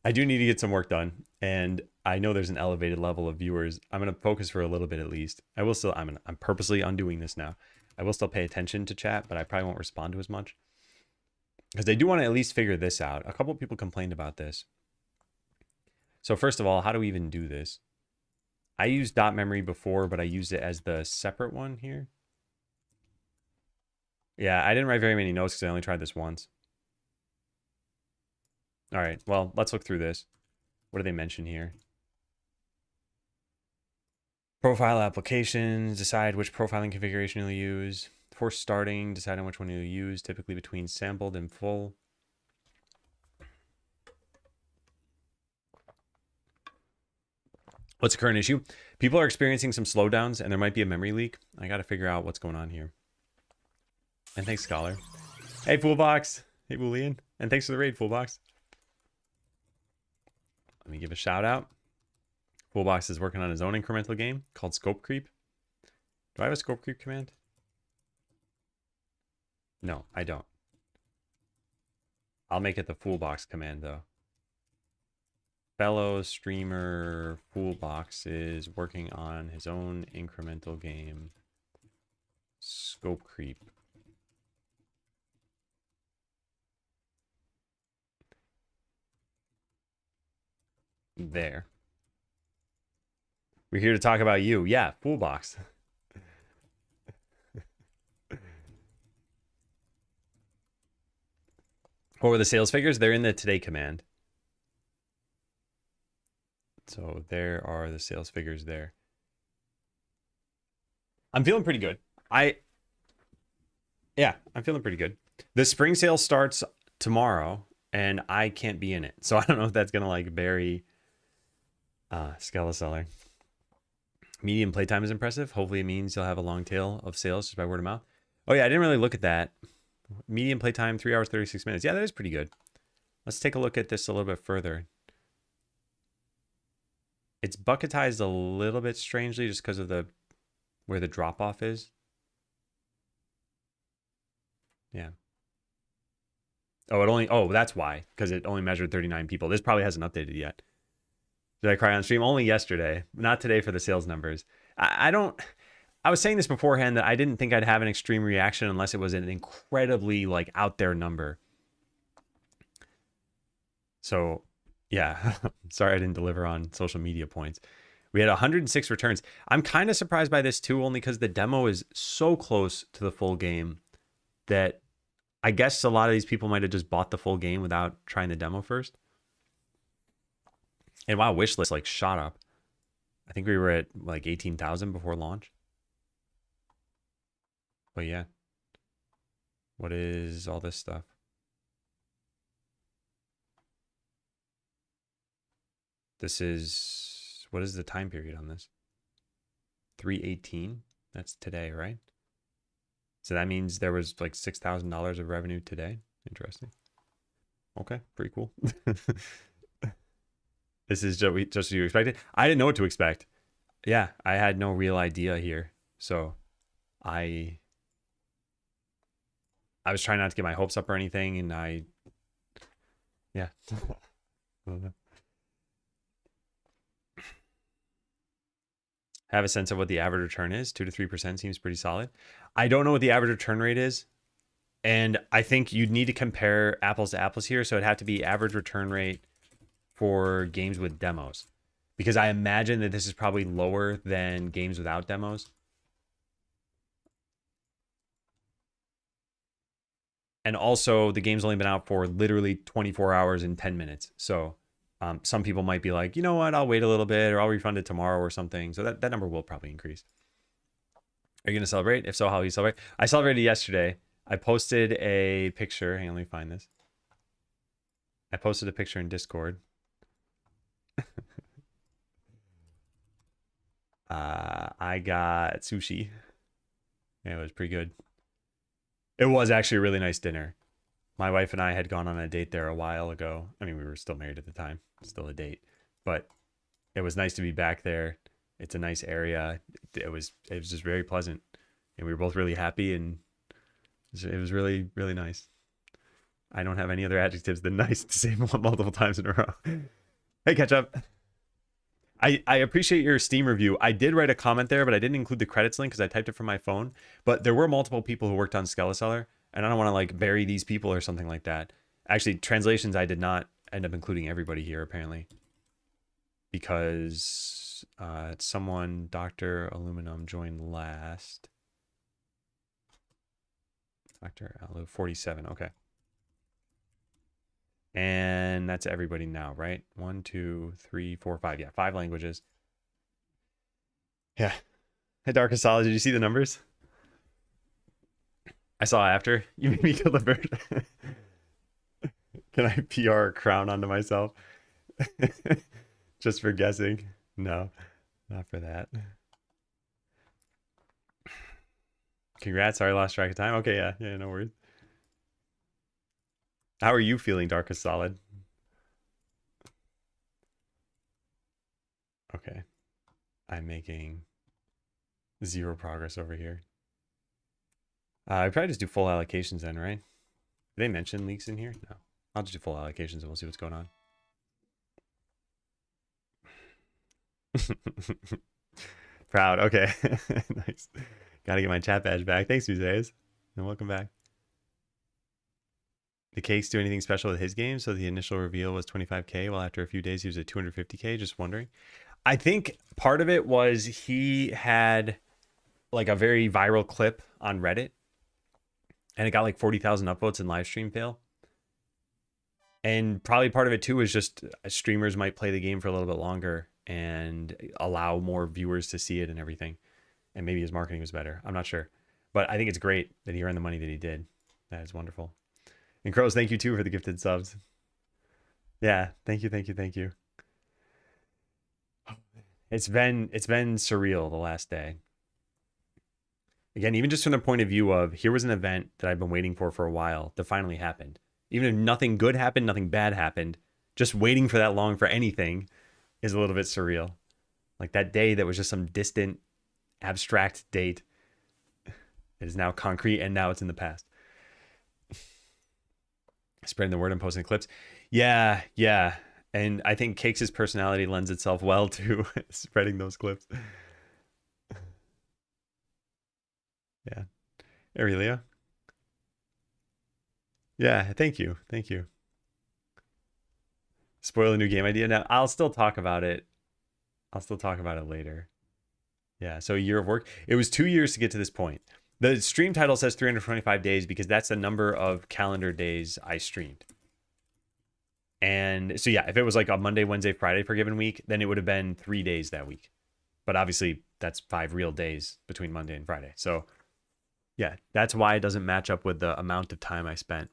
I do need to get some work done, and I know there's an elevated level of viewers. I'm going to focus for a little bit at least. I will still, I'm purposely undoing this now. I will still pay attention to chat, but I probably won't respond to as much. Because they do want to at least figure this out. A couple of people complained about this. So first of all, how do we even do this? I used dot memory before, but I used it as the separate one here. Yeah, I didn't write very many notes because I only tried this once. All right, well, let's look through this. What do they mention here? Profile applications, decide which profiling configuration you'll use. For starting, decide on which one you'll use, typically between sampled and full. What's the current issue? People are experiencing some slowdowns and there might be a memory leak. I got to figure out what's going on here. And thanks, Scholar. Hey, Foolbox. Hey, Boolean. And thanks for the raid, Foolbox. Let me give a shout out. Foolbox is working on his own incremental game called Scope Creep. Do I have a Scope Creep command? No, I don't. I'll make it the Foolbox command, though. Fellow streamer Foolbox is working on his own incremental game, Scope Creep. There. We're here to talk about you. Yeah, Foolbox. What were the sales figures? They're in the today command. So there are the sales figures there. I'm feeling pretty good. Yeah, I'm feeling pretty good. The spring sale starts tomorrow and I can't be in it. So I don't know if that's going to like bury Skeleseller. Medium playtime is impressive. Hopefully it means you'll have a long tail of sales just by word of mouth. Oh yeah, I didn't really look at that. Medium playtime, 3 hours, 36 minutes. Yeah, that is pretty good. Let's take a look at this a little bit further. It's bucketized a little bit strangely just because of where the drop off is. Yeah. Oh, that's why, because it only measured 39 people. This probably hasn't updated yet. Did I cry on stream? Only yesterday, not today for the sales numbers. I was saying this beforehand that I didn't think I'd have an extreme reaction unless it was an incredibly like out there number. So yeah, sorry I didn't deliver on social media points. We had 106 returns. I'm kind of surprised by this too, only because the demo is so close to the full game that I guess a lot of these people might have just bought the full game without trying the demo first. And wow, wishlist like shot up. I think we were at like 18,000 before launch. But yeah. What is all this stuff? This is, what is the time period on this? 3/18. That's today, right? So that means there was like $6,000 of revenue today. Interesting. Okay, pretty cool. This is just what you expected. I didn't know what to expect. Yeah, I had no real idea here. So I was trying not to get my hopes up or anything, and yeah. Have a sense of what the average return is. 2 to 3% seems pretty solid. I don't know what the average return rate is. And I think you'd need to compare apples to apples here. So it'd have to be average return rate for games with demos. Because I imagine that this is probably lower than games without demos. And also, the game's only been out for literally 24 hours and 10 minutes. So some people might be like, you know what, I'll wait a little bit or I'll refund it tomorrow or something. So that number will probably increase. Are you going to celebrate? If so, how will you celebrate? I celebrated yesterday. I posted a picture. Hang on, let me find this. I posted a picture in Discord. I got sushi. Yeah, it was pretty good. It was actually a really nice dinner. My wife and I had gone on a date there a while ago. I mean, we were still married at the time, still a date, but it was nice to be back there. It's a nice area. It was just very pleasant, and we were both really happy, and it was really really nice. I don't have any other adjectives than nice to say multiple times in a row. Hey, catch up. I appreciate your Steam review. I did write a comment there, but I didn't include the credits link because I typed it from my phone. But there were multiple people who worked on Skeleseller, and I don't want to like bury these people or something like that. Actually, translations, I did not end up including everybody here apparently, because someone, Dr. Aluminum, joined last. Dr. Alu 47. Okay. And that's everybody now, right? 1, 2, 3, 4, 5. Yeah, 5 languages. Yeah. Hey, Darkest Solid, did you see the numbers? I saw after. You made me kill the bird. Can I PR a crown onto myself? Just for guessing? No, not for that. Congrats. Sorry, I lost track of time. Okay, yeah. Yeah, no worries. How are you feeling, Darkest Solid? Okay. I'm making 0 progress over here. I probably just do full allocations then, right? Did they mention leaks in here? No. I'll just do full allocations and we'll see what's going on. Proud. Okay. Nice. Gotta get my chat badge back. Thanks, Museus. And welcome back. Did Cakes do anything special with his game? So the initial reveal was 25K, while after a few days he was at 250K. Just wondering. I think part of it was he had like a very viral clip on Reddit, and it got like 40,000 upvotes in live stream fail. And probably part of it too is just streamers might play the game for a little bit longer and allow more viewers to see it and everything. And maybe his marketing was better. I'm not sure. But I think it's great that he earned the money that he did. That is wonderful. And Crows, thank you too for the gifted subs. Yeah, thank you, thank you, thank you. It's been surreal the last day. Again, even just from the point of view of here was an event that I've been waiting for a while that finally happened. Even if nothing good happened, nothing bad happened, just waiting for that long for anything is a little bit surreal. Like that day that was just some distant, abstract date. It is now concrete, and now it's in the past. Spreading the word and posting clips. Yeah, yeah. And I think Cakes' personality lends itself well to spreading those clips. Yeah. Aurelia. Yeah, thank you. Thank you. Spoil a new game idea. Now, I'll still talk about it. I'll still talk about it later. Yeah, so a year of work. It was 2 years to get to this point. The stream title says 325 days because that's the number of calendar days I streamed. And so, yeah, if it was like a Monday, Wednesday, Friday per given week, then it would have been 3 days that week. But obviously, that's 5 real days between Monday and Friday. So, yeah, that's why it doesn't match up with the amount of time I spent.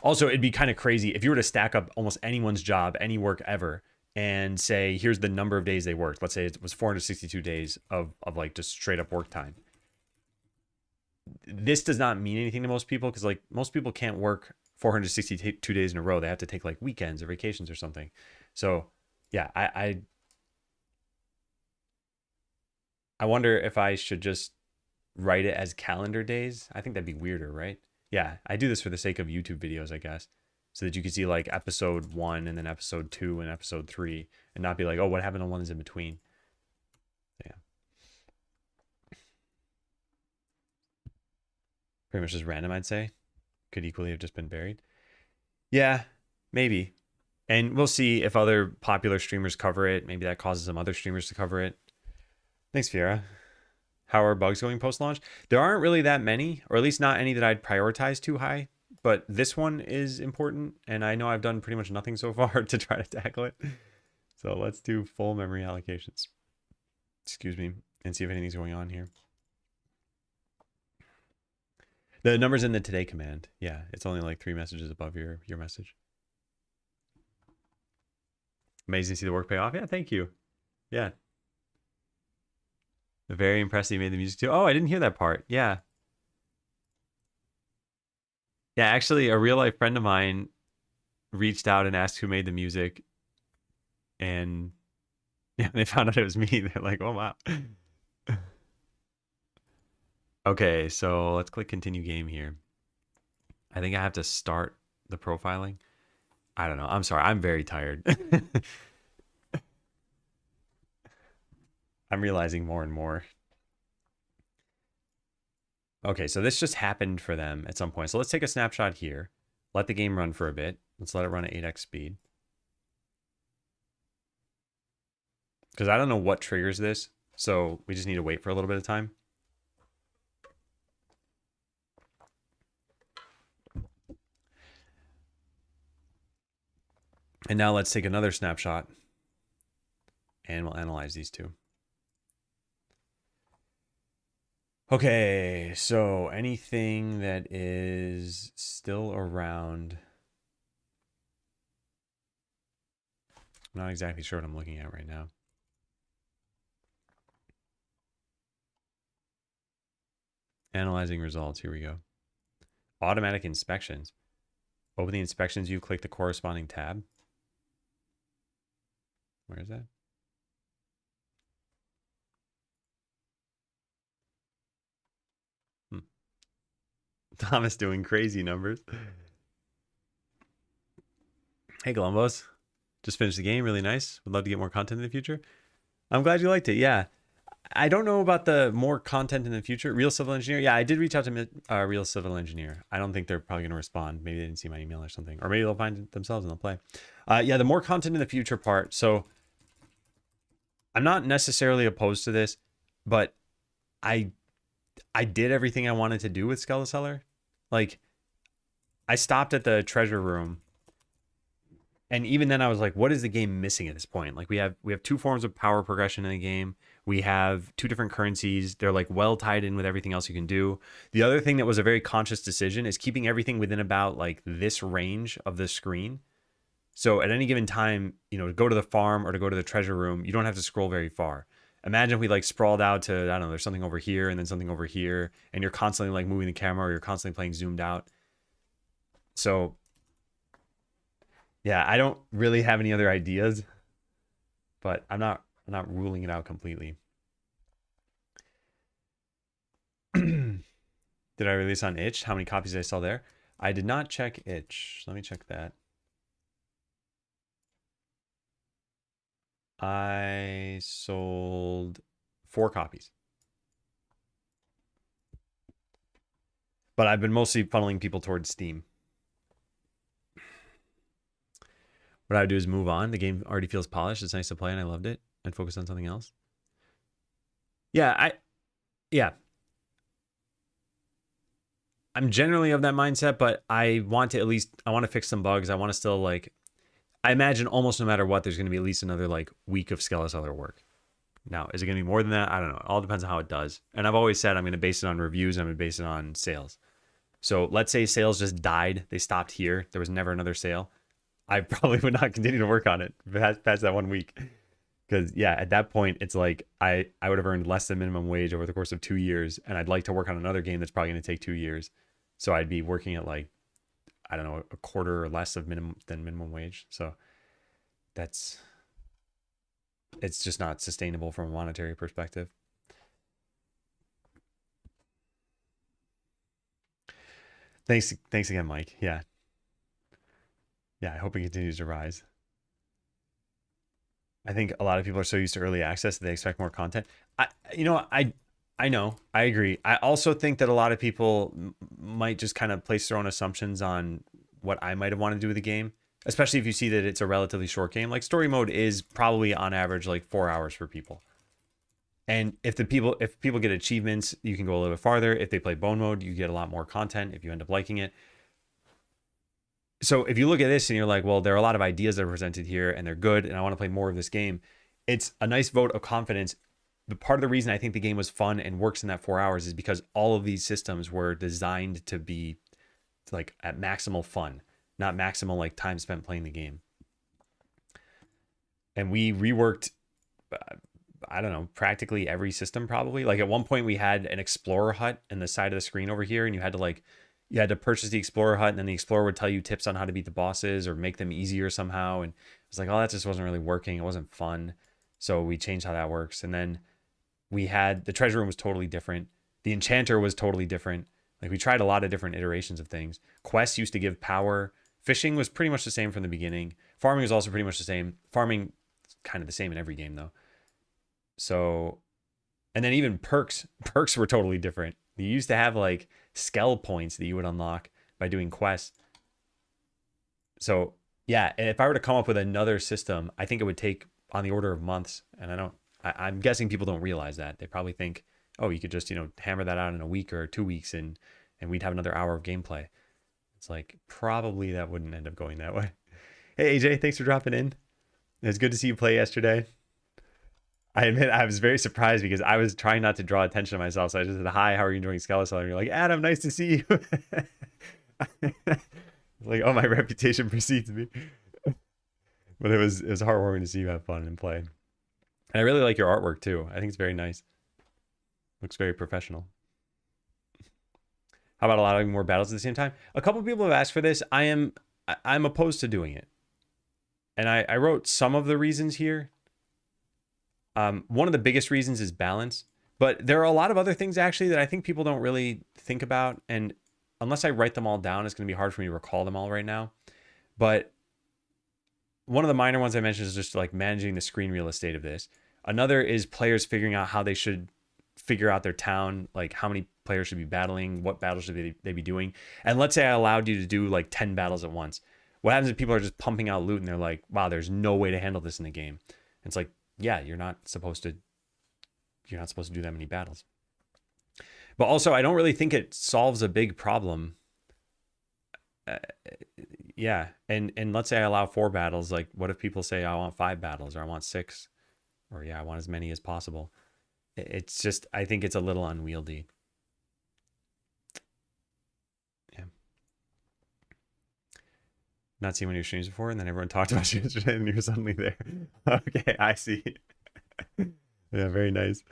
Also, it'd be kind of crazy if you were to stack up almost anyone's job, any work ever, and say, here's the number of days they worked. Let's say it was 462 days of like just straight up work time. This does not mean anything to most people because like most people can't work 462 days in a row. They have to take like weekends or vacations or something. So yeah, I wonder if I should just write it as calendar days. I think that'd be weirder, right? Yeah, I do this for the sake of YouTube videos, I guess, so that you can see like episode 1 and then episode 2 and episode 3 and not be like, oh, what happened on ones in between? Yeah. Pretty much just random, I'd say. Could equally have just been buried. Yeah, maybe. And we'll see if other popular streamers cover it. Maybe that causes some other streamers to cover it. Thanks, Fiera. How are bugs going post-launch? There aren't really that many, or at least not any that I'd prioritize too high. But this one is important, and I know I've done pretty much nothing so far to try to tackle it. So let's do full memory allocations. Excuse me, and see if anything's going on here. The number's in the today command. Yeah, it's only like 3 messages above your message. Amazing to see the work pay off. Yeah, thank you. Yeah. Very impressive you made the music too. Oh, I didn't hear that part. Yeah. Yeah, actually, a real life friend of mine reached out and asked who made the music. And yeah, they found out it was me. They're like, oh, wow. Okay, so let's click continue game here. I think I have to start the profiling. I don't know. I'm sorry. I'm very tired. I'm realizing more and more. Okay, so this just happened for them at some point. So let's take a snapshot here. Let the game run for a bit. Let's let it run at 8x speed. Because I don't know what triggers this. So we just need to wait for a little bit of time. And now let's take another snapshot. And we'll analyze these two. Okay, so anything that is still around. I'm not exactly sure what I'm looking at right now. Analyzing results. Here we go. Automatic inspections. Open the inspections view, click the corresponding tab. Where is that? Thomas doing crazy numbers. Hey, Columbus. Just finished the game. Really nice. Would love to get more content in the future. I'm glad you liked it. Yeah. I don't know about the more content in the future. Real Civil Engineer. Yeah, I did reach out to Real Civil Engineer. I don't think they're probably going to respond. Maybe they didn't see my email or something. Or maybe they'll find it themselves and they'll play. Yeah, the more content in the future part. So I'm not necessarily opposed to this, but I did everything I wanted to do with Skeleseller. Like, I stopped at the treasure room. And even then I was like, what is the game missing at this point? Like we have 2 forms of power progression in the game. We have 2 different currencies. They're like well tied in with everything else you can do. The other thing that was a very conscious decision is keeping everything within about like this range of the screen. So at any given time, you know, to go to the farm or to go to the treasure room, you don't have to scroll very far. Imagine if we like sprawled out to, I don't know, there's something over here and then something over here, and you're constantly like moving the camera or you're constantly playing zoomed out. So yeah, I don't really have any other ideas, but I'm not ruling it out completely. Did I release on itch? How many copies did I sell there? I did not check itch. Let me check that. I sold 4 copies. But I've been mostly funneling people towards Steam. What I would do is move on. The game already feels polished. It's nice to play and I loved it, and focus on something else. Yeah, I'm generally of that mindset, but I want to fix some bugs. I want to still like, I imagine almost no matter what, there's going to be at least another like week of Skeleseller work. Now, is it going to be more than that? I don't know. It all depends on how it does. And I've always said I'm going to base it on reviews. I'm going to base it on sales. So let's say sales just died. They stopped here. There was never another sale. I probably would not continue to work on it past that 1 week. Because, yeah, at that point, it's like I would have earned less than minimum wage over the course of 2 years. And I'd like to work on another game that's probably going to take 2 years. So I'd be working at like, I don't know, a quarter or less of minimum wage. So it's just not sustainable from a monetary perspective. Thanks again, Mike. Yeah. I hope it continues to rise. I think a lot of people are so used to early access that they expect more content. I know, I agree. I also think that a lot of people might just kind of place their own assumptions on what I might have wanted to do with the game, especially if you see that it's a relatively short game. Like story mode is probably on average like 4 hours for people. And if people get achievements, you can go a little bit farther. If they play bone mode, you get a lot more content if you end up liking it. So if you look at this and you're like, well, there are a lot of ideas that are presented here and they're good and I want to play more of this game, it's a nice vote of confidence the part of the reason I think the game was fun and works in that 4 hours is because all of these systems were designed to be like at maximal fun, not maximal like time spent playing the game. And we reworked, I don't know, practically every system probably. Like at one point we had an Explorer hut in the side of the screen over here, and you had to purchase the Explorer hut, and then the Explorer would tell you tips on how to beat the bosses or make them easier somehow. And it was like, oh, that just wasn't really working. It wasn't fun. So we changed how that works. And then we had the treasure room was totally different. The enchanter was totally different. Like we tried a lot of different iterations of things. Quests used to give power. Fishing was pretty much the same from the beginning. Farming was also pretty much the same. Farming kind of the same in every game though. So, and then even perks were totally different. You used to have like skell points that you would unlock by doing quests. So yeah, if I were to come up with another system, I think it would take on the order of months. And I'm guessing people don't realize that. They probably think, oh, you could just, hammer that out in a week or 2 weeks and we'd have another hour of gameplay. It's like, probably that wouldn't end up going that way. Hey, AJ, thanks for dropping in. It's good to see you play yesterday. I admit I was very surprised because I was trying not to draw attention to myself. So I just said, hi, how are you doing, Skeleseller? And you're like, Adam, nice to see you. Like, oh, my reputation precedes me. But it was heartwarming to see you have fun and play. And I really like your artwork too. I think it's very nice. Looks very professional. How about allowing more battles at the same time? A couple of people have asked for this. I'm opposed to doing it. And I wrote some of the reasons here. One of the biggest reasons is balance. But there are a lot of other things actually that I think people don't really think about. And unless I write them all down, it's going to be hard for me to recall them all right now. But one of the minor ones I mentioned is just like managing the screen real estate of this. Another is players figuring out how they should figure out their town, like how many players should be battling, what battles should they be doing. And let's say I allowed you to do like 10 battles at once. What happens if people are just pumping out loot and they're like, wow, there's no way to handle this in the game. And it's like, yeah, you're not supposed to do that many battles. But also, I don't really think it solves a big problem. Yeah, and let's say I allow 4 battles. Like, what if people say I want 5 battles or I want 6, or yeah, I want as many as possible? It's just, I think it's a little unwieldy. Yeah. Not seen one of your streams before, and then everyone talked about you yesterday, and you're suddenly there. Okay, I see. Yeah, very nice.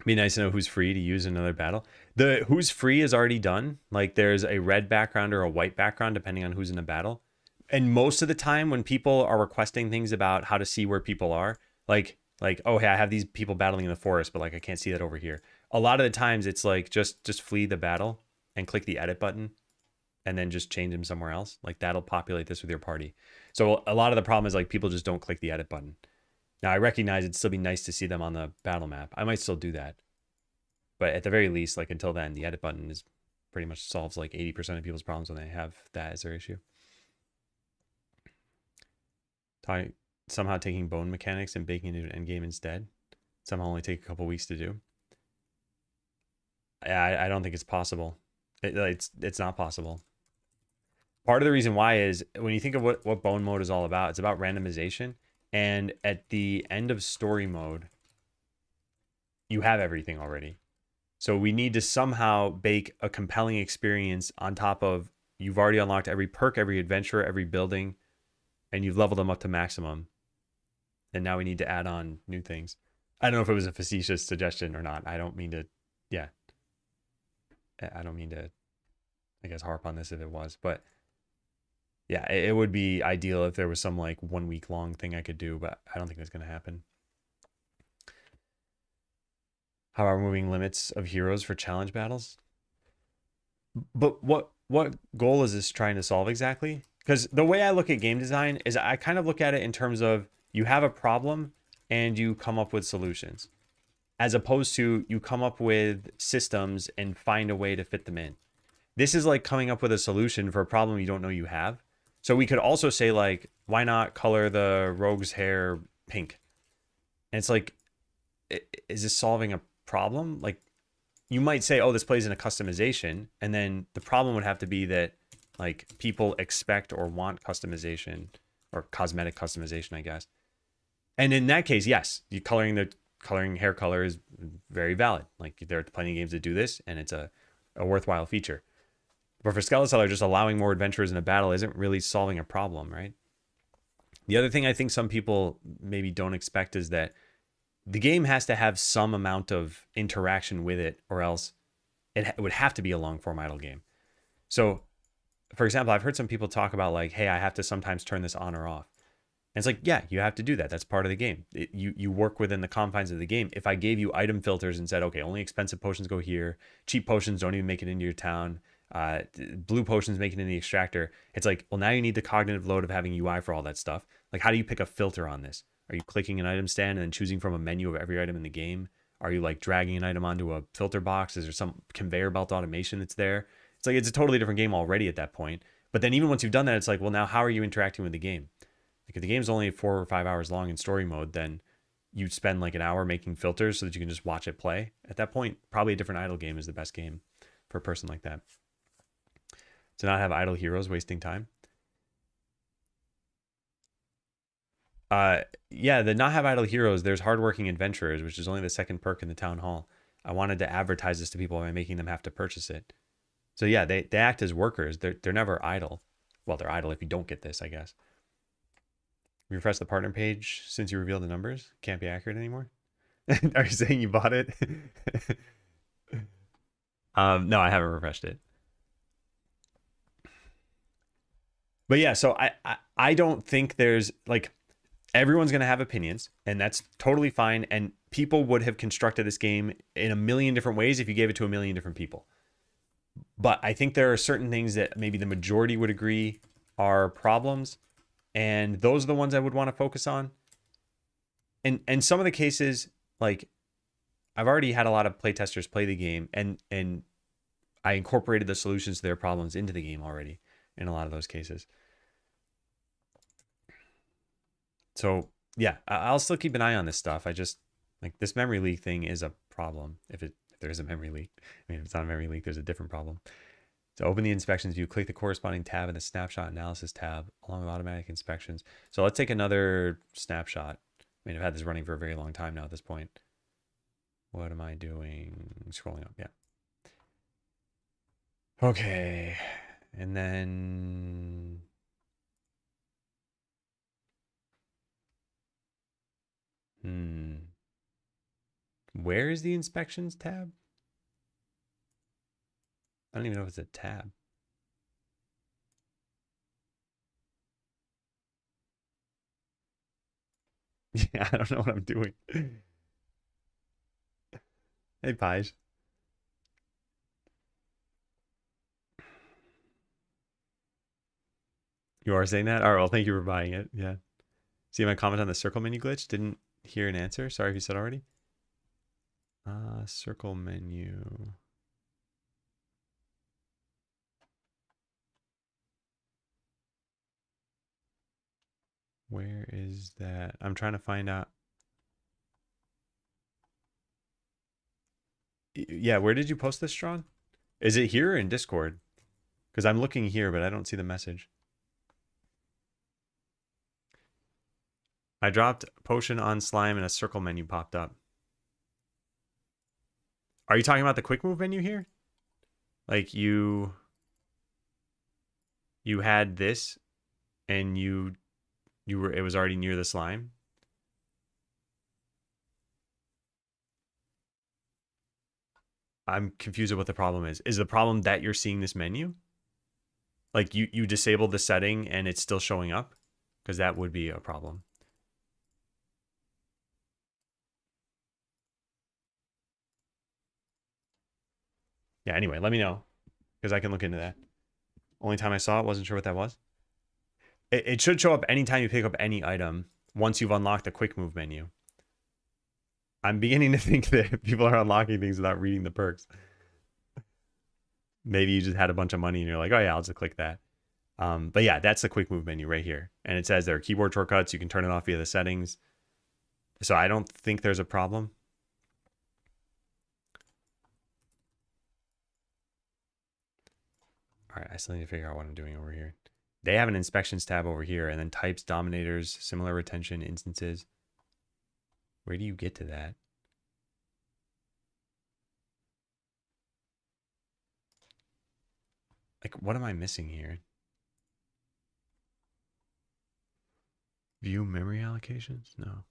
Be nice to know who's free to use another battle. The who's free is already done. Like there's a red background or a white background depending on who's in a battle. And most of the time when people are requesting things about how to see where people are, like oh hey, I have these people battling in the forest, but like I can't see that over here. A lot of the times it's like just flee the battle and click the edit button and then just change them somewhere else. Like that'll populate this with your party. So a lot of the problem is like people just don't click the edit button. Now I recognize it'd still be nice to see them on the battle map. I might still do that. But at the very least, like until then, the edit button is pretty much solves like 80% of people's problems when they have that as their issue. Somehow taking bone mechanics and baking it into an endgame instead. Somehow only take a couple weeks to do. I don't think it's possible. It's not possible. Part of the reason why is when you think of what bone mode is all about, it's about randomization. And at the end of story mode, you have everything already. So we need to somehow bake a compelling experience on top of you've already unlocked every perk, every adventure, every building, and you've leveled them up to maximum. And now we need to add on new things. I don't know if it was a facetious suggestion or not. I don't mean to, yeah. I don't mean to, I guess, harp on this if it was. But yeah, it would be ideal if there was some like 1 week long thing I could do, but I don't think that's going to happen. How are removing limits of heroes for challenge battles? But what goal is this trying to solve exactly? Because the way I look at game design is I kind of look at it in terms of you have a problem and you come up with solutions, as opposed to you come up with systems and find a way to fit them in. This is like coming up with a solution for a problem you don't know you have. So we could also say like, why not color the rogue's hair pink? And it's like, is this solving a problem? Like you might say, oh, this plays in a customization. And then the problem would have to be that like people expect or want customization or cosmetic customization, I guess. And in that case, yes, you coloring hair color is very valid. Like there are plenty of games that do this, and it's a worthwhile feature. But for Skeleseller, just allowing more adventurers in a battle isn't really solving a problem, right? The other thing I think some people maybe don't expect is that the game has to have some amount of interaction with it, or else it would have to be a long form idle game. So, for example, I've heard some people talk about like, hey, I have to sometimes turn this on or off. And it's like, yeah, you have to do that. That's part of the game. You work within the confines of the game. If I gave you item filters and said, okay, only expensive potions go here, cheap potions don't even make it into your town, blue potions make it in the extractor, it's like, well, now you need the cognitive load of having UI for all that stuff. Like, how do you pick a filter on this? Are you clicking an item stand and then choosing from a menu of every item in the game? Are you like dragging an item onto a filter box? Is there some conveyor belt automation that's there? It's like, it's a totally different game already at that point. But then even once you've done that, it's like, well, now how are you interacting with the game? Like if the game's only 4 or 5 hours long in story mode, then you spend like an hour making filters so that you can just watch it play. At that point, probably a different idle game is the best game for a person like that. To not have idle heroes wasting time. Yeah, the not have idle heroes, there's hardworking adventurers, which is only the second perk in the town hall. I wanted to advertise this to people by making them have to purchase it. So yeah, they act as workers. They're never idle. Well, they're idle if you don't get this, I guess. Refresh the partner page since you revealed the numbers. Can't be accurate anymore. Are you saying you bought it? No, I haven't refreshed it. But yeah, so I don't think there's like, everyone's gonna have opinions, and that's totally fine. And people would have constructed this game in a million different ways if you gave it to a million different people. But I think there are certain things that maybe the majority would agree are problems, and those are the ones I would want to focus on. And some of the cases, like I've already had a lot of playtesters play the game, and I incorporated the solutions to their problems into the game already in a lot of those cases. So yeah, I'll still keep an eye on this stuff. I just like this memory leak thing is a problem. If there is a memory leak, I mean, if it's not a memory leak, there's a different problem. To open the inspections view, click the corresponding tab in the snapshot analysis tab along with automatic inspections. So let's take another snapshot. I mean, I've had this running for a very long time now at this point. What am I doing? Scrolling up, yeah. Okay, and then where is the inspections tab? I don't even know if it's a tab. Yeah, I don't know what I'm doing. Hey, Pige. You are saying that? All right, well, thank you for buying it. Yeah. See my comment on the circle menu glitch? Didn't hear an answer. Sorry if you said already. Circle menu. Where is that? I'm trying to find out. Yeah, where did you post this, Strong? Is it here or in Discord? Because I'm looking here, but I don't see the message. I dropped potion on slime and a circle menu popped up. Are you talking about the quick move menu here? Like you had this and you were, it was already near the slime. I'm confused with what the problem is. Is the problem that you're seeing this menu? Like you disabled the setting and it's still showing up? Because that would be a problem. Yeah, anyway, let me know. Because I can look into that. Only time I saw it, wasn't sure what that was. It should show up anytime you pick up any item once you've unlocked the quick move menu. I'm beginning to think that people are unlocking things without reading the perks. Maybe you just had a bunch of money and you're like, oh yeah, I'll just click that. But yeah, that's the quick move menu right here. And it says there are keyboard shortcuts. You can turn it off via the settings. So I don't think there's a problem. All right, I still need to figure out what I'm doing over here. They have an inspections tab over here and then types, dominators, similar retention, instances. Where do you get to that? Like, what am I missing here? View memory allocations? No.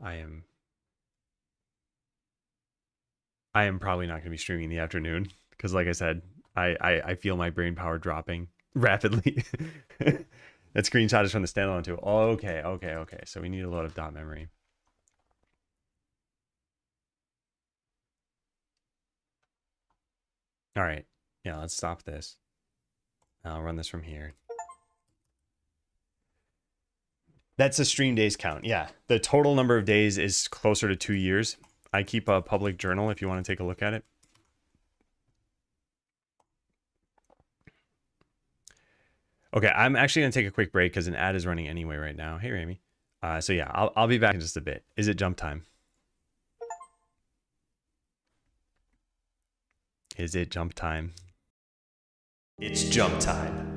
I am probably not going to be streaming in the afternoon because, like I said, I feel my brain power dropping rapidly. That screenshot is from the standalone too. Okay. So we need a lot of dot memory. All right. Yeah, let's stop this. I'll run this from here. That's a stream days count. Yeah. The total number of days is closer to 2 years. I keep a public journal if you want to take a look at it. Okay, I'm actually going to take a quick break because an ad is running anyway right now. Hey, Ramy. So yeah, I'll be back in just a bit. Is it jump time? Is it jump time? It's jump time.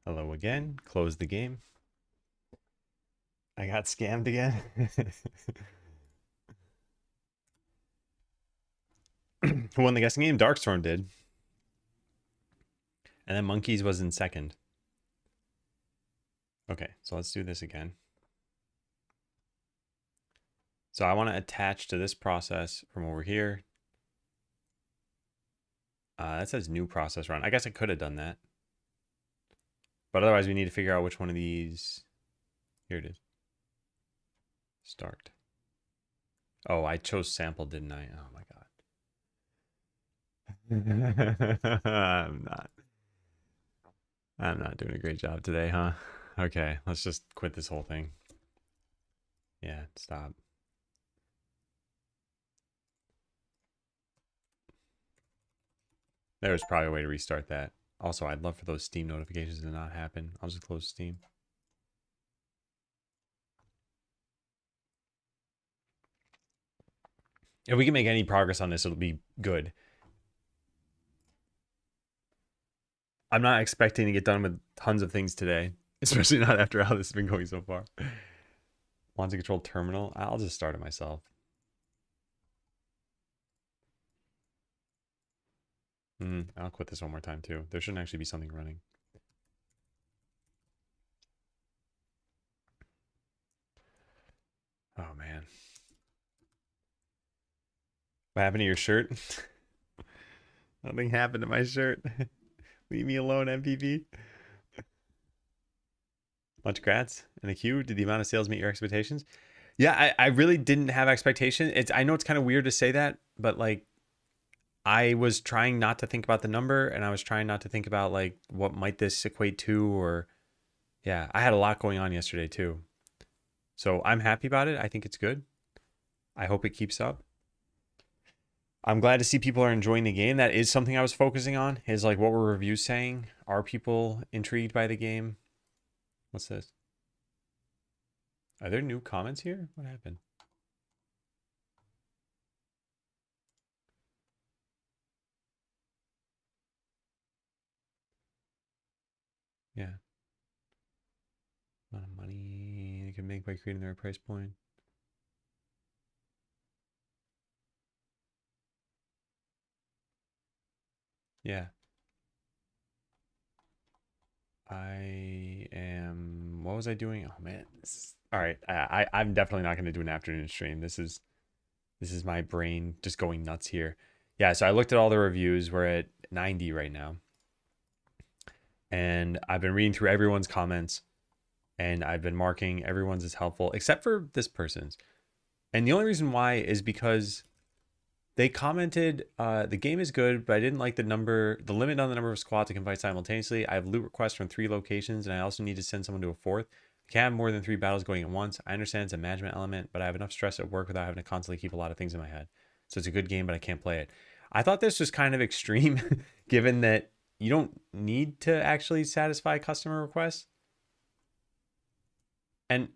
Hello again. Close the game. I got scammed again. Who won the guessing game? Darkstorm did. And then Monkeys was in second. Okay, so let's do this again. So I want to attach to this process from over here. That says new process run. I guess I could have done that. But otherwise, we need to figure out which one of these. Here it is. Start. Oh, I chose sample, didn't I? Oh my god. I'm not doing a great job today, huh? Okay, let's just quit this whole thing. Yeah, stop. There's probably a way to restart that. Also, I'd love for those Steam notifications to not happen. I'll just close Steam. If we can make any progress on this, it'll be good. I'm not expecting to get done with tons of things today, especially not after how this has been going so far. Want to control terminal? I'll just start it myself. I'll quit this one more time too. There shouldn't actually be something running. Oh man. What happened to your shirt? Nothing happened to my shirt. Leave me alone, MPV. Much grats and a queue. Did the amount of sales meet your expectations? Yeah, I really didn't have expectation. I know it's kind of weird to say that, but like I was trying not to think about the number, and I was trying not to think about like what might this equate to, or yeah, I had a lot going on yesterday too. So I'm happy about it. I think it's good. I hope it keeps up. I'm glad to see people are enjoying the game. That is something I was focusing on, is like what were reviews saying? Are people intrigued by the game? What's this? Are there new comments here? What happened? Yeah. Amount of money they can make by creating their price point. Yeah. I am. What was I doing? Oh man. All right. I'm definitely not going to do an afternoon stream. This is my brain just going nuts here. Yeah. So I looked at all the reviews. We're at 90 right now, and I've been reading through everyone's comments, and I've been marking everyone's as helpful except for this person's. And the only reason why is because they commented, the game is good, but I didn't like the limit on the number of squads I can fight simultaneously. I have loot requests from 3 locations, and I also need to send someone to a 4th. I can't have more than 3 battles going at once. I understand it's a management element, but I have enough stress at work without having to constantly keep a lot of things in my head. So it's a good game, but I can't play it. I thought this was kind of extreme, given that you don't need to actually satisfy customer requests. And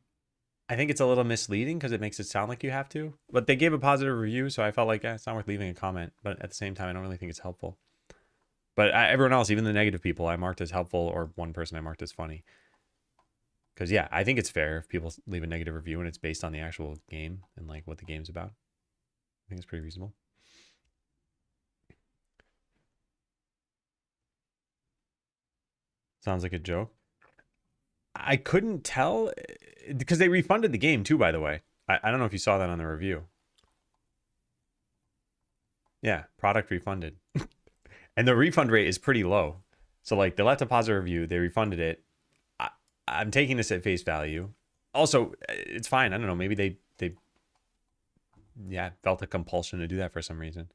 I think it's a little misleading because it makes it sound like you have to. But they gave a positive review, so I felt like it's not worth leaving a comment. But at the same time, I don't really think it's helpful. But everyone else, even the negative people, I marked as helpful, or one person I marked as funny. Because yeah, I think it's fair if people leave a negative review and it's based on the actual game and like what the game's about. I think it's pretty reasonable. Sounds like a joke. I couldn't tell because they refunded the game too, by the way. I don't know if you saw that on the review. Yeah, product refunded. And the refund rate is pretty low. So like they left a positive review, they refunded it. I'm taking this at face value. Also, it's fine. I don't know. Maybe they felt a compulsion to do that for some reason.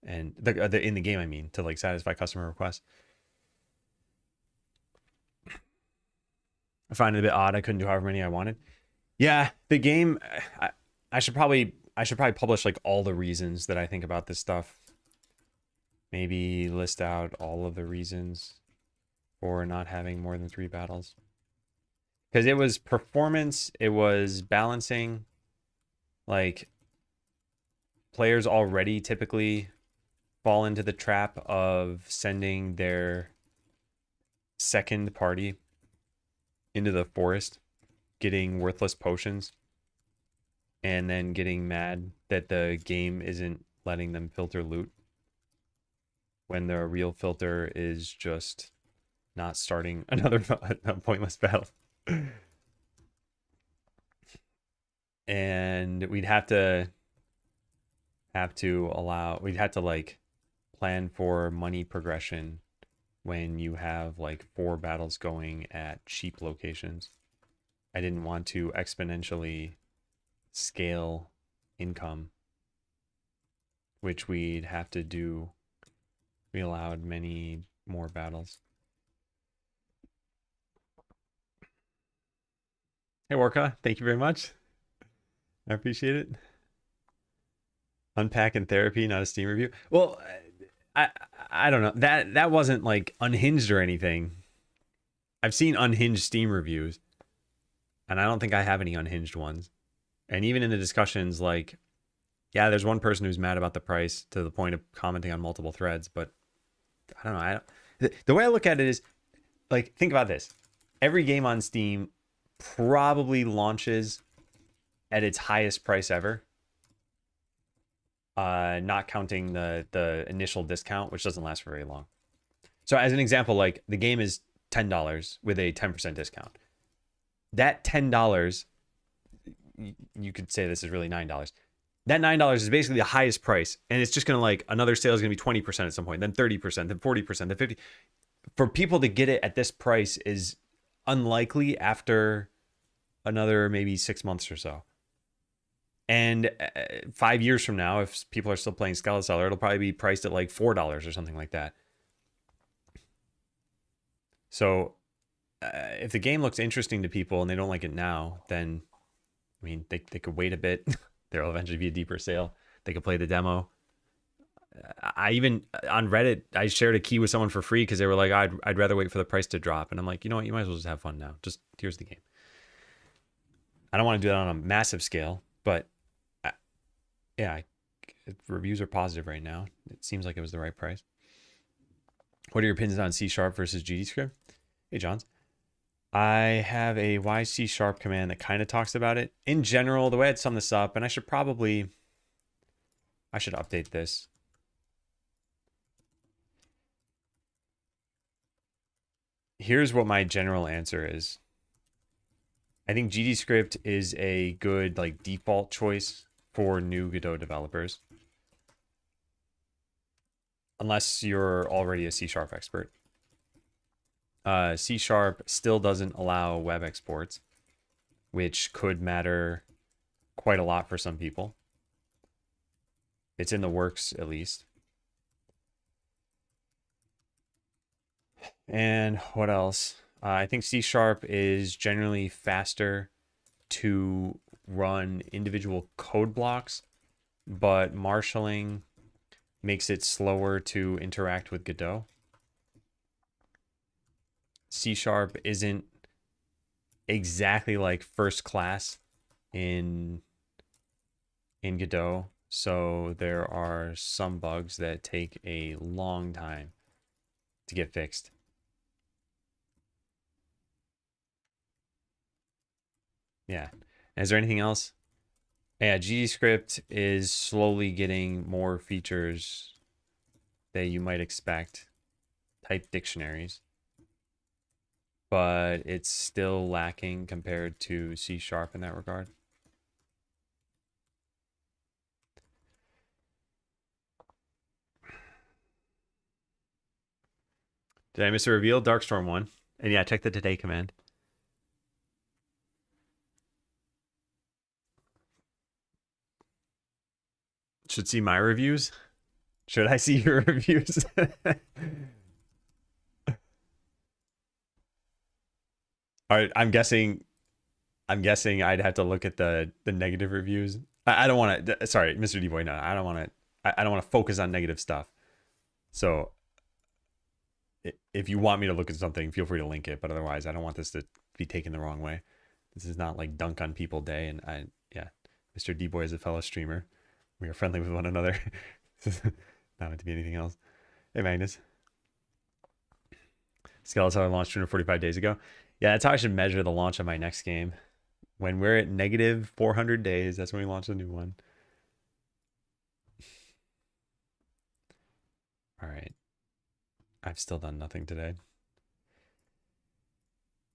And the in the game, I mean, to like satisfy customer requests. I find it a bit odd. I couldn't do however many I wanted. Yeah, the game. I should probably publish like all the reasons that I think about this stuff. Maybe list out all of the reasons for not having more than 3 battles. Because it was performance, it was balancing. Like players already typically fall into the trap of sending their second party into the forest, getting worthless potions, and then getting mad that the game isn't letting them filter loot when the real filter is just not starting another pointless battle. And we'd have to like plan for money progression when you have like 4 battles going at cheap locations. I didn't want to exponentially scale income, which we'd have to do. We allowed many more battles. Hey, Orca, thank you very much. I appreciate it. Unpack and therapy, not a Steam review. Well, I don't know. That wasn't like unhinged or anything. I've seen unhinged Steam reviews, and I don't think I have any unhinged ones. And even in the discussions, like, yeah, there's one person who's mad about the price to the point of commenting on multiple threads, but I don't know. The way I look at it is, like, think about this. Every game on Steam probably launches at its highest price ever. Not counting the initial discount, which doesn't last for very long. So as an example, like the game is $10 with a 10% discount. That $10, you could say this is really $9. That $9 is basically the highest price, and it's just gonna, like, another sale is gonna be 20% at some point, then 30%, then 40%, then 50%. For people to get it at this price is unlikely after another maybe 6 months or so. And 5 years from now, if people are still playing Skeleseller, it'll probably be priced at like $4 or something like that. So if the game looks interesting to people and they don't like it now, then, I mean, they could wait a bit. There'll eventually be a deeper sale. They could play the demo. I even, on Reddit, I shared a key with someone for free because they were like, I'd rather wait for the price to drop. And I'm like, you know what? You might as well just have fun now. Just, here's the game. I don't want to do that on a massive scale, but yeah, reviews are positive right now. It seems like it was the right price. What are your opinions on C# versus GDScript? Hey, Johns. I have a why C# command that kind of talks about it. In general, the way I'd sum this up, and I should update this. Here's what my general answer is. I think GDScript is a good, like, default choice for new Godot developers, unless you're already a C# expert. C# still doesn't allow web exports, which could matter quite a lot for some people. It's in the works, at least. And what else? I think C# is generally faster to run individual code blocks, but marshalling makes it slower to interact with Godot. C# isn't exactly like first class in Godot, so there are some bugs that take a long time to get fixed. Yeah. Is there anything else? Yeah, GDScript is slowly getting more features that you might expect, type dictionaries, but it's still lacking compared to C# in that regard. Did I miss a reveal? Darkstorm 1. And yeah, check the today command. Should see my reviews? Should I see your reviews? All right, I'm guessing I'd have to look at the negative reviews. I don't want to. Sorry, Mr. D-Boy. No, I don't want to. I don't want to focus on negative stuff. So if you want me to look at something, feel free to link it. But otherwise, I don't want this to be taken the wrong way. This is not like dunk on people day. And yeah, Mr. D-Boy is a fellow streamer. We are friendly with one another. Not meant to be anything else. Hey, Magnus. Skeleseller launched 245 days ago. Yeah, that's how I should measure the launch of my next game. When we're at negative 400 days, that's when we launch a new one. All right. I've still done nothing today.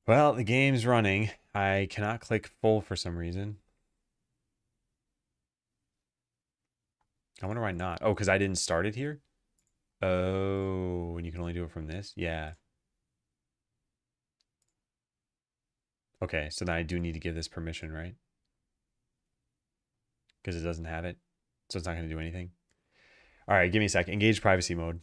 Well, the game's running. I cannot click full for some reason. I wonder why not. Oh, because I didn't start it here? Oh, when you can only do it from this? Yeah. Okay, so then I do need to give this permission, right? Because it doesn't have it. So it's not going to do anything. All right, give me a sec. Engage privacy mode.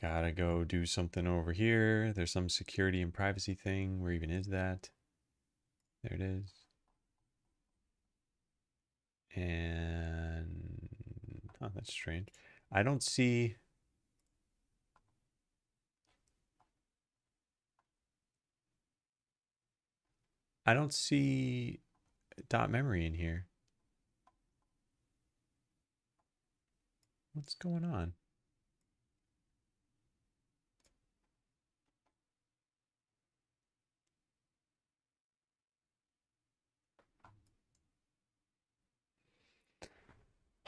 Gotta go do something over here. There's some security and privacy thing. Where even is that? There it is. And oh, that's strange. I don't see. I don't see dot memory in here. What's going on?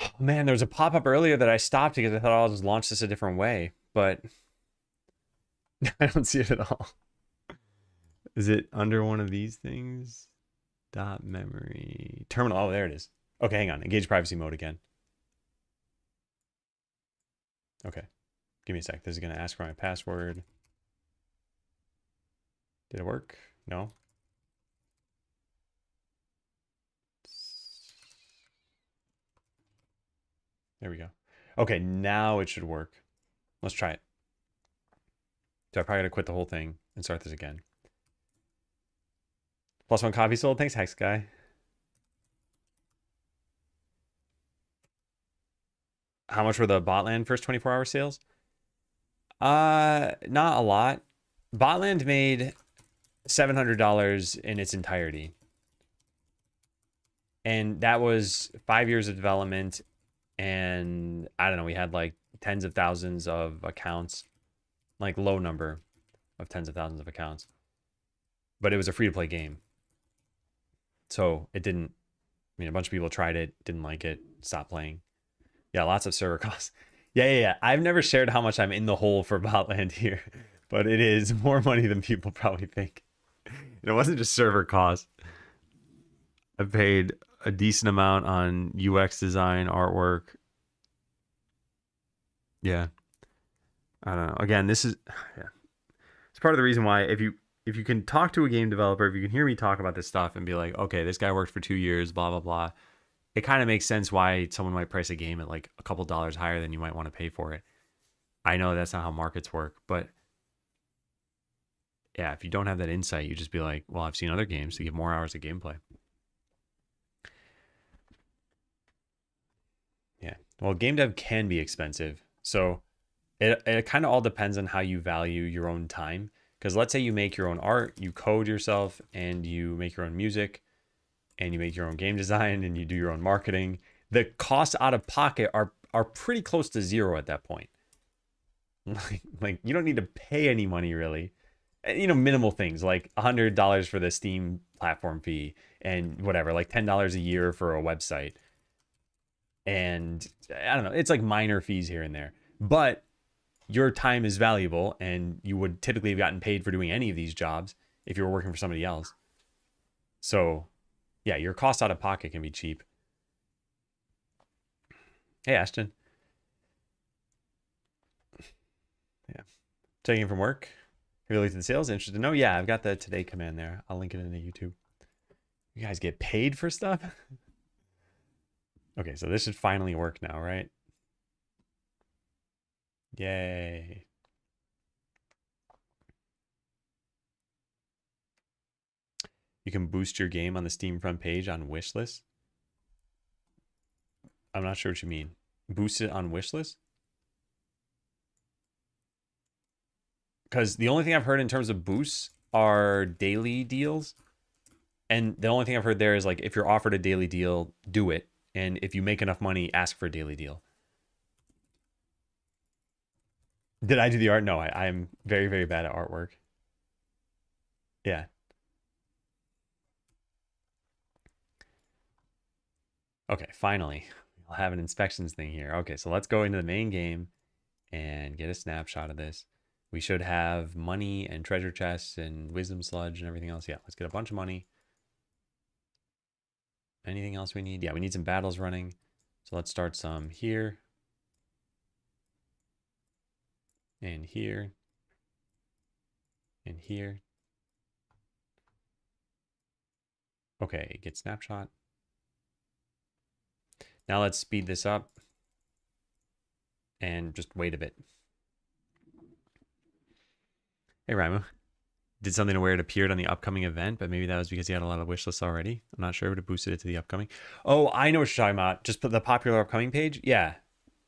Oh, man, there was a pop-up earlier that I stopped because I thought I'll just launch this a different way, but I don't see it at all. Is it under one of these things? Dot memory. Terminal. Oh, there it is. Okay, hang on. Engage privacy mode again. Okay. Give me a sec. This is going to ask for my password. Did it work? No. There we go. Okay, now it should work. Let's try it. So I probably got to quit the whole thing and start this again. +1 copy sold. Thanks, Hex Guy. How much were the Botland first 24-hour sales? Not a lot. Botland made $700 in its entirety. And that was 5 years of development. And I don't know, we had like tens of thousands of accounts, like low number of tens of thousands of accounts. But it was a free-to-play game. So it didn't, I mean, a bunch of people tried it, didn't like it, stopped playing. Yeah, lots of server costs. Yeah. I've never shared how much I'm in the hole for Botland here, but it is more money than people probably think. And it wasn't just server costs. I paid a decent amount on UX design, artwork. Yeah. I don't know. Again, this is it's part of the reason why if you can talk to a game developer, if you can hear me talk about this stuff and be like, okay, this guy worked for 2 years, blah, blah, blah. It kind of makes sense why someone might price a game at like a couple dollars higher than you might want to pay for it. I know that's not how markets work, but yeah, if you don't have that insight, you just be like, well, I've seen other games to give more hours of gameplay. Yeah. Well, game dev can be expensive. So it kind of all depends on how you value your own time. Because let's say you make your own art, you code yourself, and you make your own music, and you make your own game design, and you do your own marketing. The costs out of pocket are pretty close to zero at that point. Like you don't need to pay any money really. You know, minimal things like $100 for the Steam platform fee and whatever, like $10 a year for a website. And I don't know, it's like minor fees here and there. But your time is valuable, and you would typically have gotten paid for doing any of these jobs if you were working for somebody else. So, yeah, your cost out of pocket can be cheap. Hey, Ashton. Yeah. Taking from work. Have you looked at the sales? Interested to know? Yeah, I've got the today command there. I'll link it in the YouTube. You guys get paid for stuff? Okay, so this should finally work now, right? Yay. You can boost your game on the Steam front page on wishlist. I'm not sure what you mean. Boost it on wishlist? Because the only thing I've heard in terms of boosts are daily deals. And the only thing I've heard there is like, if you're offered a daily deal, do it. And if you make enough money, ask for a daily deal. Did I do the art? No, I'm very, very bad at artwork. Yeah. Okay, finally. We'll have an inspections thing here. Okay, so let's go into the main game and get a snapshot of this. We should have money and treasure chests and wisdom sludge and everything else. Yeah, let's get a bunch of money. Anything else we need? Yeah, we need some battles running. So let's start some here. and here, and here. Okay, get snapshot. Now let's speed this up and just wait a bit. Hey, Raimo. Did something to where it appeared on the upcoming event, but maybe that was because he had a lot of wish lists already. I'm not sure, but it boosted it to the upcoming. Oh, I know what you're talking about. Just put the popular upcoming page. Yeah,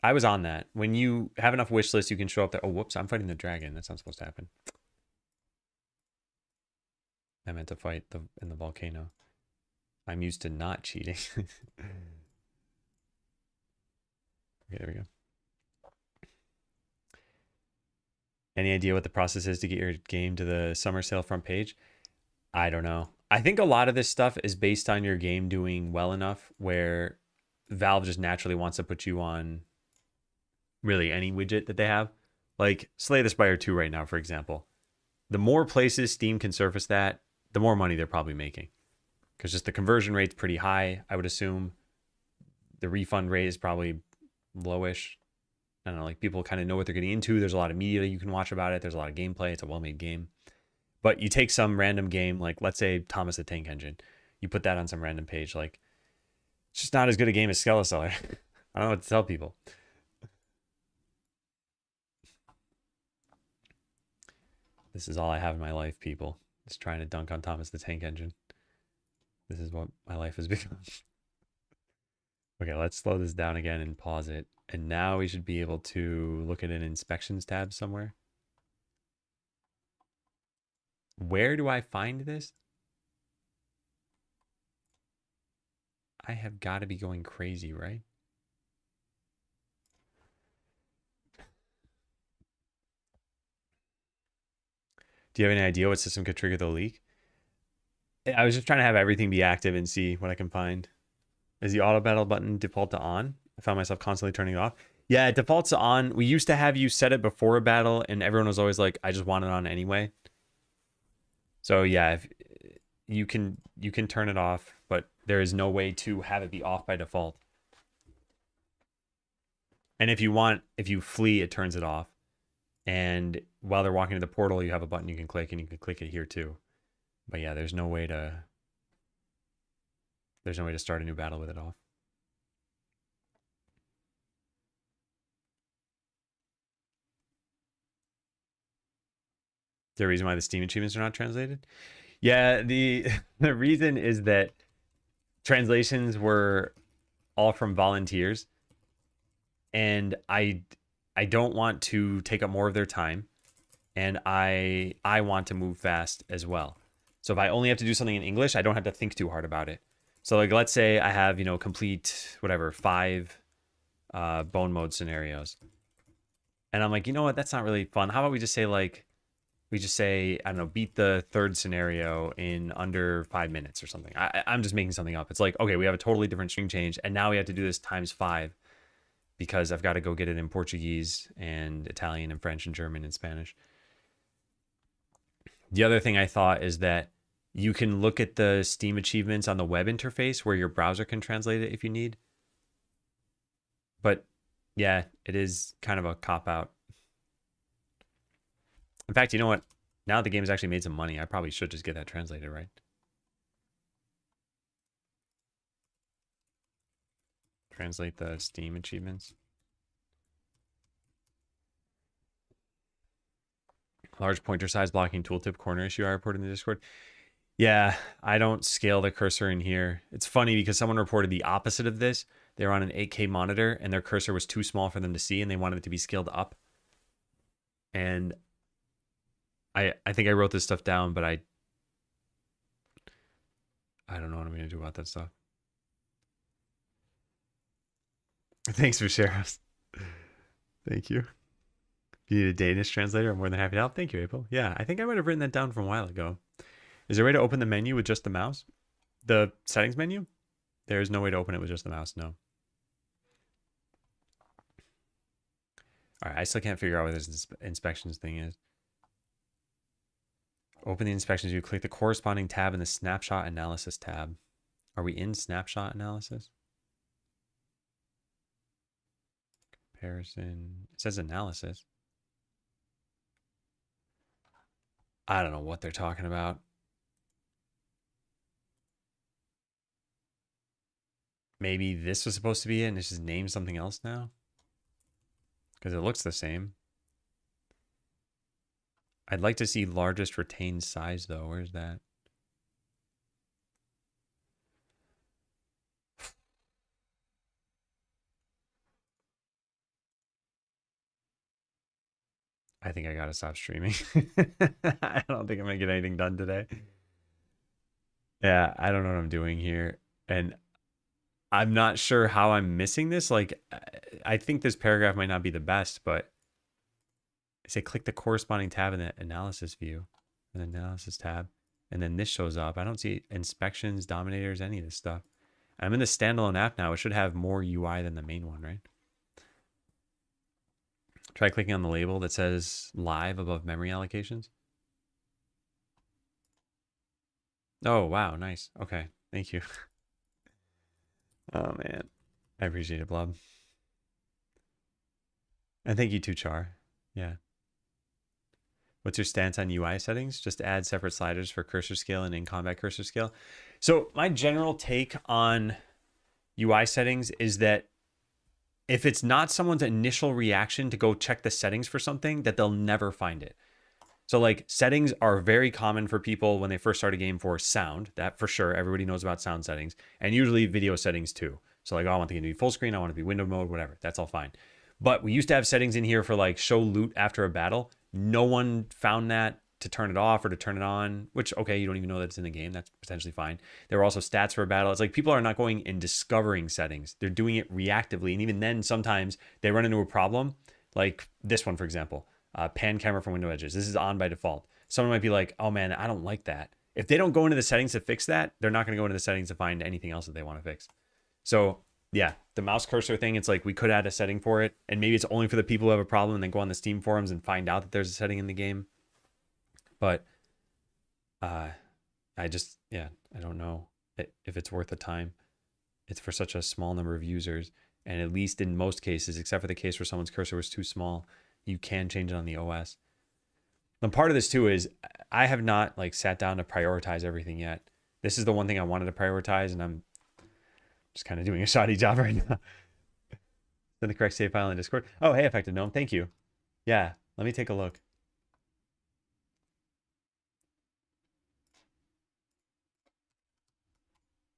I was on that. When you have enough wish lists, you can show up there. Oh, whoops, I'm fighting the dragon. That's not supposed to happen. I meant to fight in the volcano. I'm used to not cheating. Okay, there we go. Any idea what the process is to get your game to the summer sale front page? I don't know. I think a lot of this stuff is based on your game doing well enough where Valve just naturally wants to put you on really any widget that they have. Like Slay the Spire 2 right now, for example. The more places Steam can surface that, the more money they're probably making. Because just the conversion rate's pretty high, I would assume. The refund rate is probably lowish. I don't know, like people kind of know what they're getting into. There's a lot of media you can watch about it. There's a lot of gameplay. It's a well-made game. But you take some random game, like let's say Thomas the Tank Engine. You put that on some random page, like it's just not as good a game as Skeleseller. I don't know what to tell people. This is all I have in my life, people. Just trying to dunk on Thomas the Tank Engine. This is what my life has become. Okay, let's slow this down again and pause it. And now we should be able to look at an inspections tab somewhere. Where do I find this? I have got to be going crazy, right? Do you have any idea what system could trigger the leak? I was just trying to have everything be active and see what I can find. Is the auto battle button default to on? I found myself constantly turning it off. Yeah, it defaults to on. We used to have you set it before a battle, and everyone was always like, I just want it on anyway. So yeah, if you can turn it off, but there is no way to have it be off by default. And if you flee, it turns it off. And while they're walking to the portal, you have a button you can click, and you can click it here too. But yeah, there's no way to start a new battle with it off. The reason why the Steam achievements are not translated? Yeah, the reason is that translations were all from volunteers, and I don't want to take up more of their time, and I want to move fast as well. So if I only have to do something in English, I don't have to think too hard about it. So like let's say I have, complete whatever 5 bone mode scenarios. And I'm like, you know what, that's not really fun. How about we just say I don't know, beat the 3rd scenario in under 5 minutes or something. I'm just making something up. It's like, okay, we have a totally different string change, and now we have to do this times 5 because I've got to go get it in Portuguese and Italian and French and German and Spanish. The other thing I thought is that you can look at the Steam achievements on the web interface where your browser can translate it if you need. But yeah, it is kind of a cop-out. In fact, you know what? Now the game's actually made some money. I probably should just get that translated, right? Translate the Steam achievements. Large pointer size blocking tooltip corner issue I reported in the Discord. Yeah, I don't scale the cursor in here. It's funny because someone reported the opposite of this. They were on an 8K monitor and their cursor was too small for them to see and they wanted it to be scaled up. And I think I wrote this stuff down, but I don't know what I'm going to do about that stuff. Thanks for sharing. Thank you. If you need a Danish translator, I'm more than happy to help. Thank you, April. Yeah, I think I might have written that down from a while ago. Is there a way to open the menu with just the mouse? The settings menu? There is no way to open it with just the mouse, no. All right, I still can't figure out what this inspections thing is. Open the inspections, you click the corresponding tab in the snapshot analysis tab. Are we in snapshot analysis? Comparison. It says analysis. I don't know what they're talking about. Maybe this was supposed to be it and it's just named something else now? Because it looks the same. I'd like to see largest retained size though. Where's that? I think I gotta stop streaming. I don't think I'm gonna get anything done today. Yeah, I don't know what I'm doing here. And I'm not sure how I'm missing this. Like, I think this paragraph might not be the best, but I say click the corresponding tab in the analysis view, an analysis tab, and then this shows up. I don't see inspections, dominators, any of this stuff. I'm in the standalone app now. It should have more UI than the main one, right? Try clicking on the label that says live above memory allocations. Oh, wow. Nice. Okay. Thank you. Oh, man. I appreciate it, Blob. And thank you too, Char. Yeah. What's your stance on UI settings? Just add separate sliders for cursor scale and in-combat cursor scale. So my general take on UI settings is that if it's not someone's initial reaction to go check the settings for something, that they'll never find it. So like settings are very common for people when they first start a game for sound. That for sure, everybody knows about sound settings, and usually video settings too. So like, oh, I want the game to be full screen, I want it to be window mode, whatever. That's all fine. But we used to have settings in here for like show loot after a battle. No one found that to turn it off or to turn it on, which, okay, you don't even know that it's in the game. That's potentially fine. There were also stats for a battle. It's like people are not going and discovering settings. They're doing it reactively. And even then, sometimes they run into a problem. Like this one, for example, pan camera from window edges. This is on by default. Someone might be like, oh man, I don't like that. If they don't go into the settings to fix that, they're not going to go into the settings to find anything else that they want to fix. So yeah, the mouse cursor thing, it's like we could add a setting for it, and maybe it's only for the people who have a problem and then go on the Steam forums and find out that there's a setting in the game. But I don't know if it's worth the time. It's for such a small number of users, and at least in most cases, except for the case where someone's cursor was too small, you can change it on the OS. And part of this too is I have not like sat down to prioritize everything yet. This is the one thing I wanted to prioritize, and I'm just kind of doing a shoddy job right now. Send the correct save file in Discord. Oh, hey, Effective Gnome. Thank you. Yeah, let me take a look.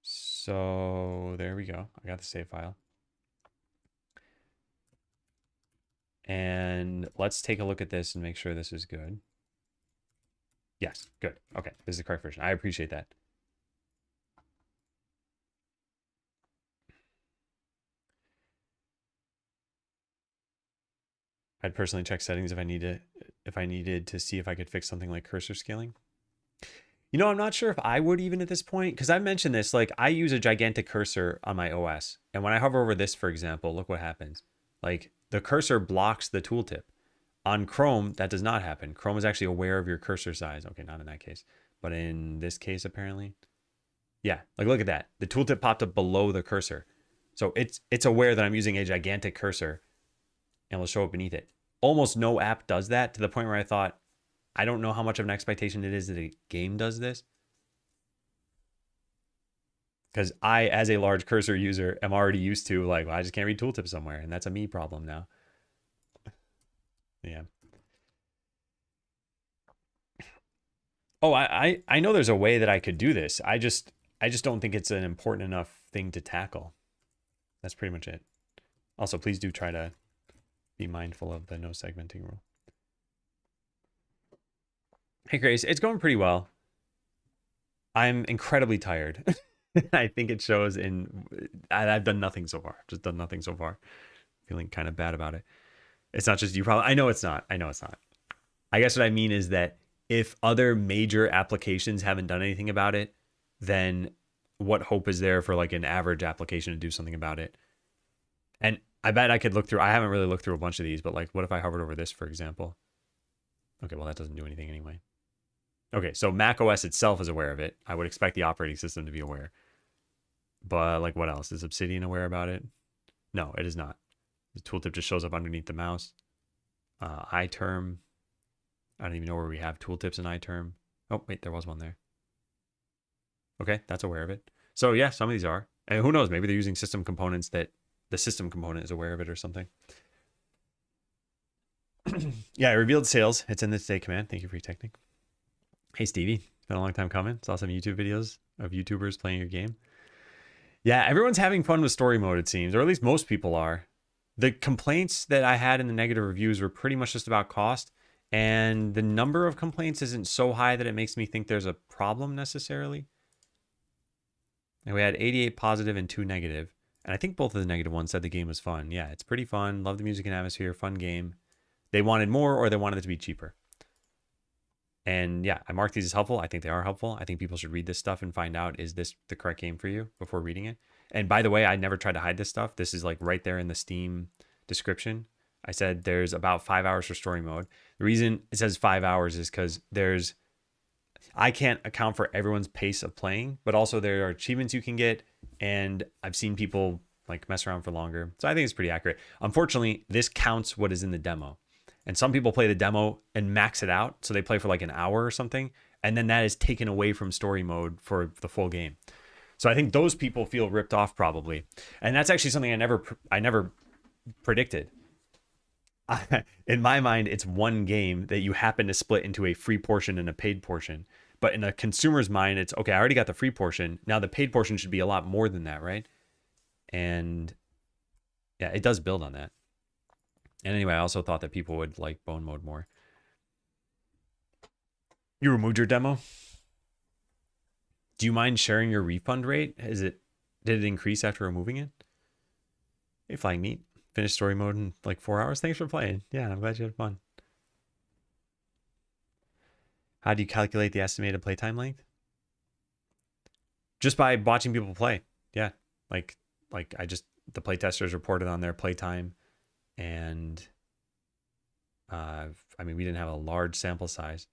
So there we go. I got the save file. And let's take a look at this and make sure this is good. Yes, good. Okay, this is the correct version. I appreciate that. I'd personally check settings if I needed to see if I could fix something like cursor scaling. You know, I'm not sure if I would even at this point, because I mentioned this, like I use a gigantic cursor on my OS. And when I hover over this, for example, look what happens. Like the cursor blocks the tooltip. On Chrome, that does not happen. Chrome is actually aware of your cursor size. Okay, not in that case, but in this case, apparently. Yeah, like look at that. The tooltip popped up below the cursor. So it's aware that I'm using a gigantic cursor and will show up beneath it. Almost no app does that, to the point where I thought, I don't know how much of an expectation it is that a game does this. Because I, as a large cursor user, am already used to like, well, I just can't read tooltip somewhere, and that's a me problem now. Yeah. Oh, I know there's a way that I could do this. I just don't think it's an important enough thing to tackle. That's pretty much it. Also, please do try to be mindful of the no segmenting rule. Hey, Grace, it's going pretty well. I'm incredibly tired. I think it shows in, I've done nothing so far. Just done nothing so far. Feeling kind of bad about it. It's not just you probably, I know it's not. I know it's not. I guess what I mean is that if other major applications haven't done anything about it, then what hope is there for like an average application to do something about it? And I bet I could look through, I haven't really looked through a bunch of these, but like, what if I hovered over this, for example? Okay, well, that doesn't do anything anyway. Okay, so Mac OS itself is aware of it. I would expect the operating system to be aware. But like, what else? Is Obsidian aware about it? No, it is not. The tooltip just shows up underneath the mouse. iTerm. I don't even know where we have tooltips in iTerm. Oh, wait, there was one there. Okay, that's aware of it. So yeah, some of these are. And who knows, maybe they're using system components that the system component is aware of it or something. Yeah, I revealed sales. It's in the today command. Thank you for your technique. Hey, Stevie. It's been a long time coming. Saw some YouTube videos of YouTubers playing your game. Yeah, everyone's having fun with story mode, it seems, or at least most people are. The complaints that I had in the negative reviews were pretty much just about cost, and the number of complaints isn't so high that it makes me think there's a problem necessarily. And we had 88 positive and 2 negative, and I think both of the negative ones said the game was fun. Yeah, it's pretty fun. Love the music and atmosphere. Fun game. They wanted more, or they wanted it to be cheaper. And yeah, I marked these as helpful. I think they are helpful. I think people should read this stuff and find out, is this the correct game for you before reading it? And by the way, I never tried to hide this stuff. This is like right there in the Steam description. I said there's about 5 hours for story mode. The reason it says 5 hours is because I can't account for everyone's pace of playing, but also there are achievements you can get. And I've seen people like mess around for longer. So I think it's pretty accurate. Unfortunately, this counts what is in the demo. And some people play the demo and max it out. So they play for like an hour or something. And then that is taken away from story mode for the full game. So I think those people feel ripped off probably. And that's actually something I never predicted. In my mind, it's one game that you happen to split into a free portion and a paid portion. But in a consumer's mind, it's okay, I already got the free portion. Now the paid portion should be a lot more than that, right? And yeah, it does build on that. And anyway, I also thought that people would like bone mode more. You removed your demo? Do you mind sharing your refund rate? Did it increase after removing it? Hey, Flying Meat. Finished story mode in like 4 hours. Thanks for playing. Yeah, I'm glad you had fun. How do you calculate the estimated playtime length? Just by watching people play. Yeah. Like the playtesters reported on their playtime. And I mean, we didn't have a large sample size.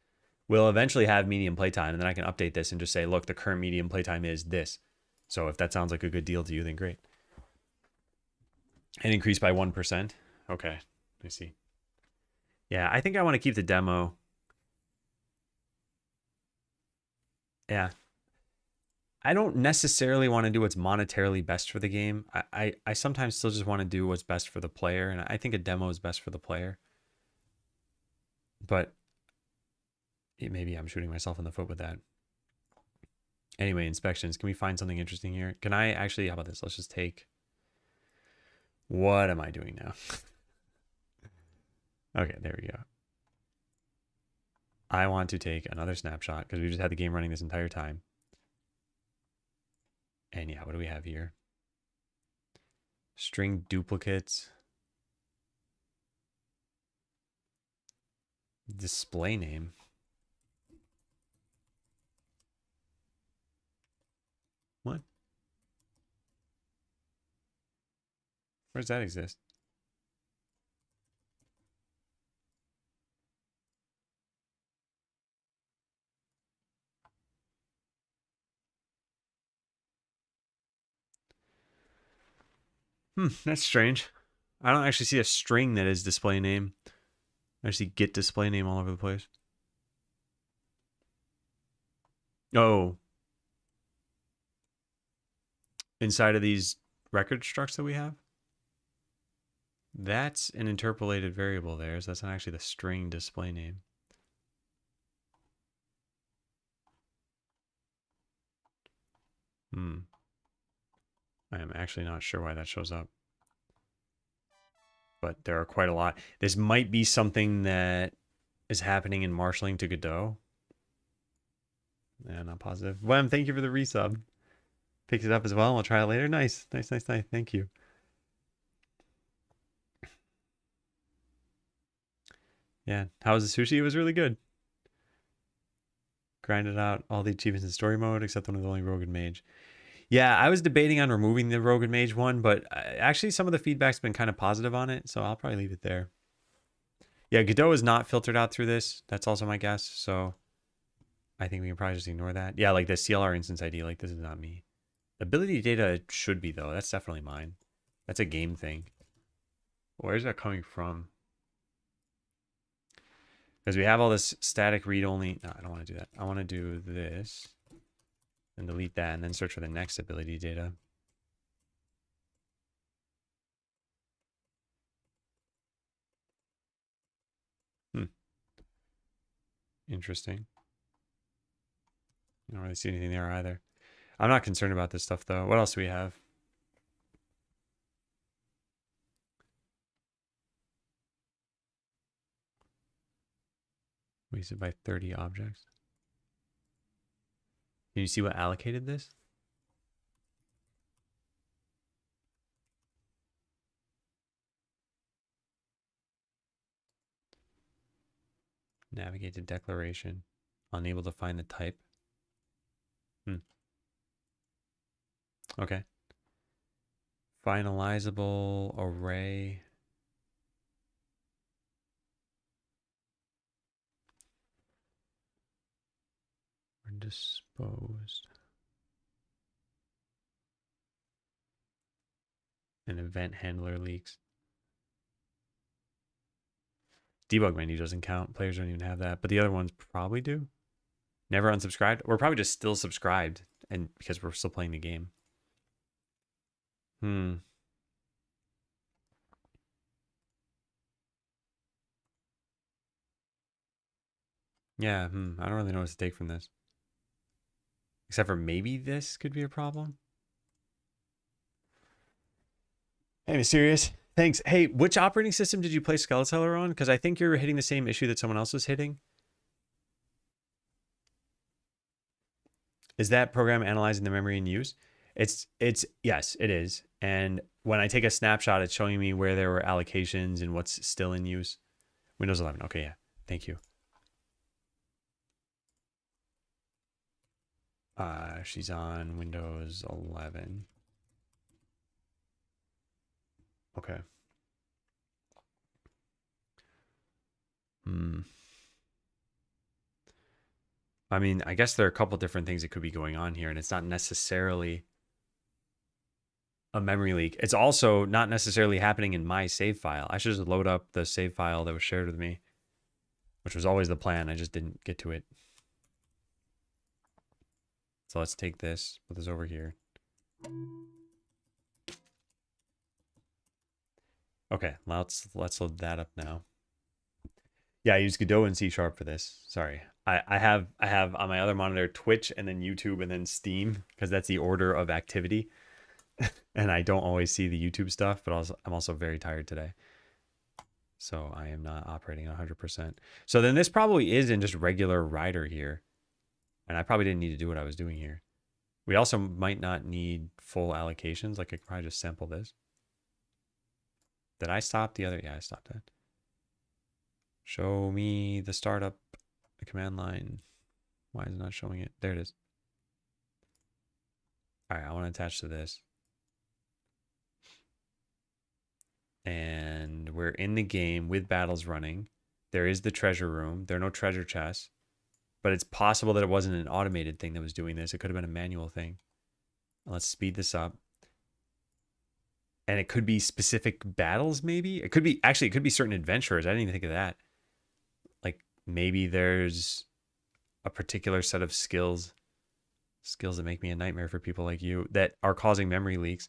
We'll eventually have medium playtime, and then I can update this and just say, look, the current medium playtime is this. So if that sounds like a good deal to you, then great. And increase by 1%. Okay, I see. Yeah, I think I want to keep the demo. Yeah. I don't necessarily want to do what's monetarily best for the game. I sometimes still just want to do what's best for the player, and I think a demo is best for the player. But maybe I'm shooting myself in the foot with that. Anyway, inspections. Can we find something interesting here? Can I actually, how about this? Let's just take, what am I doing now? Okay, there we go. I want to take another snapshot because we just had the game running this entire time. And yeah, what do we have here? String duplicates. Display name. What? Where does that exist? That's strange. I don't actually see a string that is display name. I see get display name all over the place. Oh. Inside of these record structs that we have? That's an interpolated variable there, so that's not actually the string display name. I am actually not sure why that shows up. But there are quite a lot. This might be something that is happening in marshalling to Godot. Yeah, not positive. Wem, thank you for the resub. Picked it up as well. We'll try it later. Nice. Nice. Thank you. Yeah. How was the sushi? It was really good. Grinded out all the achievements in story mode, except one of the only Rogue and Mage. Yeah, I was debating on removing the Rogue and Mage one, but actually some of the feedback's been kind of positive on it, so I'll probably leave it there. Yeah, Godot is not filtered out through this. That's also my guess, so I think we can probably just ignore that. Yeah, like the CLR instance ID, like this is not me. Ability data should be, though. That's definitely mine. That's a game thing. Where's that coming from? Because we have all this static read only. No, I don't want to do that. I want to do this and delete that and then search for the next ability data. Interesting. I don't really see anything there either. I'm not concerned about this stuff though. What else do we have? Wasted by 30 objects. Can you see what allocated this? Navigate to declaration. Unable to find the type. Okay. Finalizable array. Or disposed. An event handler leaks. Debug menu doesn't count. Players don't even have that. But the other ones probably do. Never unsubscribed. We're probably just still subscribed, and because we're still playing the game. Yeah, I don't really know what to take from this. Except for maybe this could be a problem. Hey, Mysterious. Thanks. Hey, which operating system did you play Skeleseller on? Because I think you're hitting the same issue that someone else was hitting. Is that program analyzing the memory in use? It's yes, it is. And when I take a snapshot, it's showing me where there were allocations and what's still in use. Windows 11. Okay, yeah. Thank you. She's on Windows 11. Okay. I mean, I guess there are a couple different things that could be going on here, and it's not necessarily a memory leak. It's also not necessarily happening in my save file. I should just load up the save file that was shared with me, which was always the plan. I just didn't get to it. So let's take this, put this over here. Okay, let's load that up now. Yeah, I use Godot and C# for this. Sorry. I have on my other monitor Twitch and then YouTube and then Steam because that's the order of activity. And I don't always see the YouTube stuff, but I'm also very tired today. So I am not operating 100%. So then this probably is in just regular Rider here. And I probably didn't need to do what I was doing here. We also might not need full allocations. Like I could probably just sample this. Did I stop the other? Yeah, I stopped that. Show me the startup, the command line. Why is it not showing it? There it is. All right, I want to attach to this. And we're in the game with battles running. There is the treasure room. There are no treasure chests. But it's possible that it wasn't an automated thing that was doing this. It could have been a manual thing. Let's speed this up. And it could be specific battles, maybe? It could be, actually, it could be certain adventurers. I didn't even think of that. Like, maybe there's a particular set of skills that make me a nightmare for people like you that are causing memory leaks.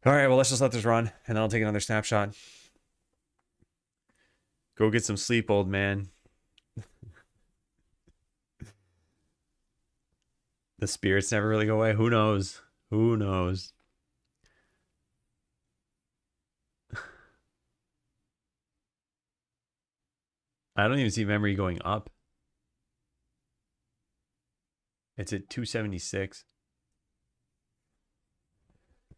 All right, well, let's just let this run, and then I'll take another snapshot. Go get some sleep, old man. The spirits never really go away. Who knows? Who knows? I don't even see memory going up. It's at 276.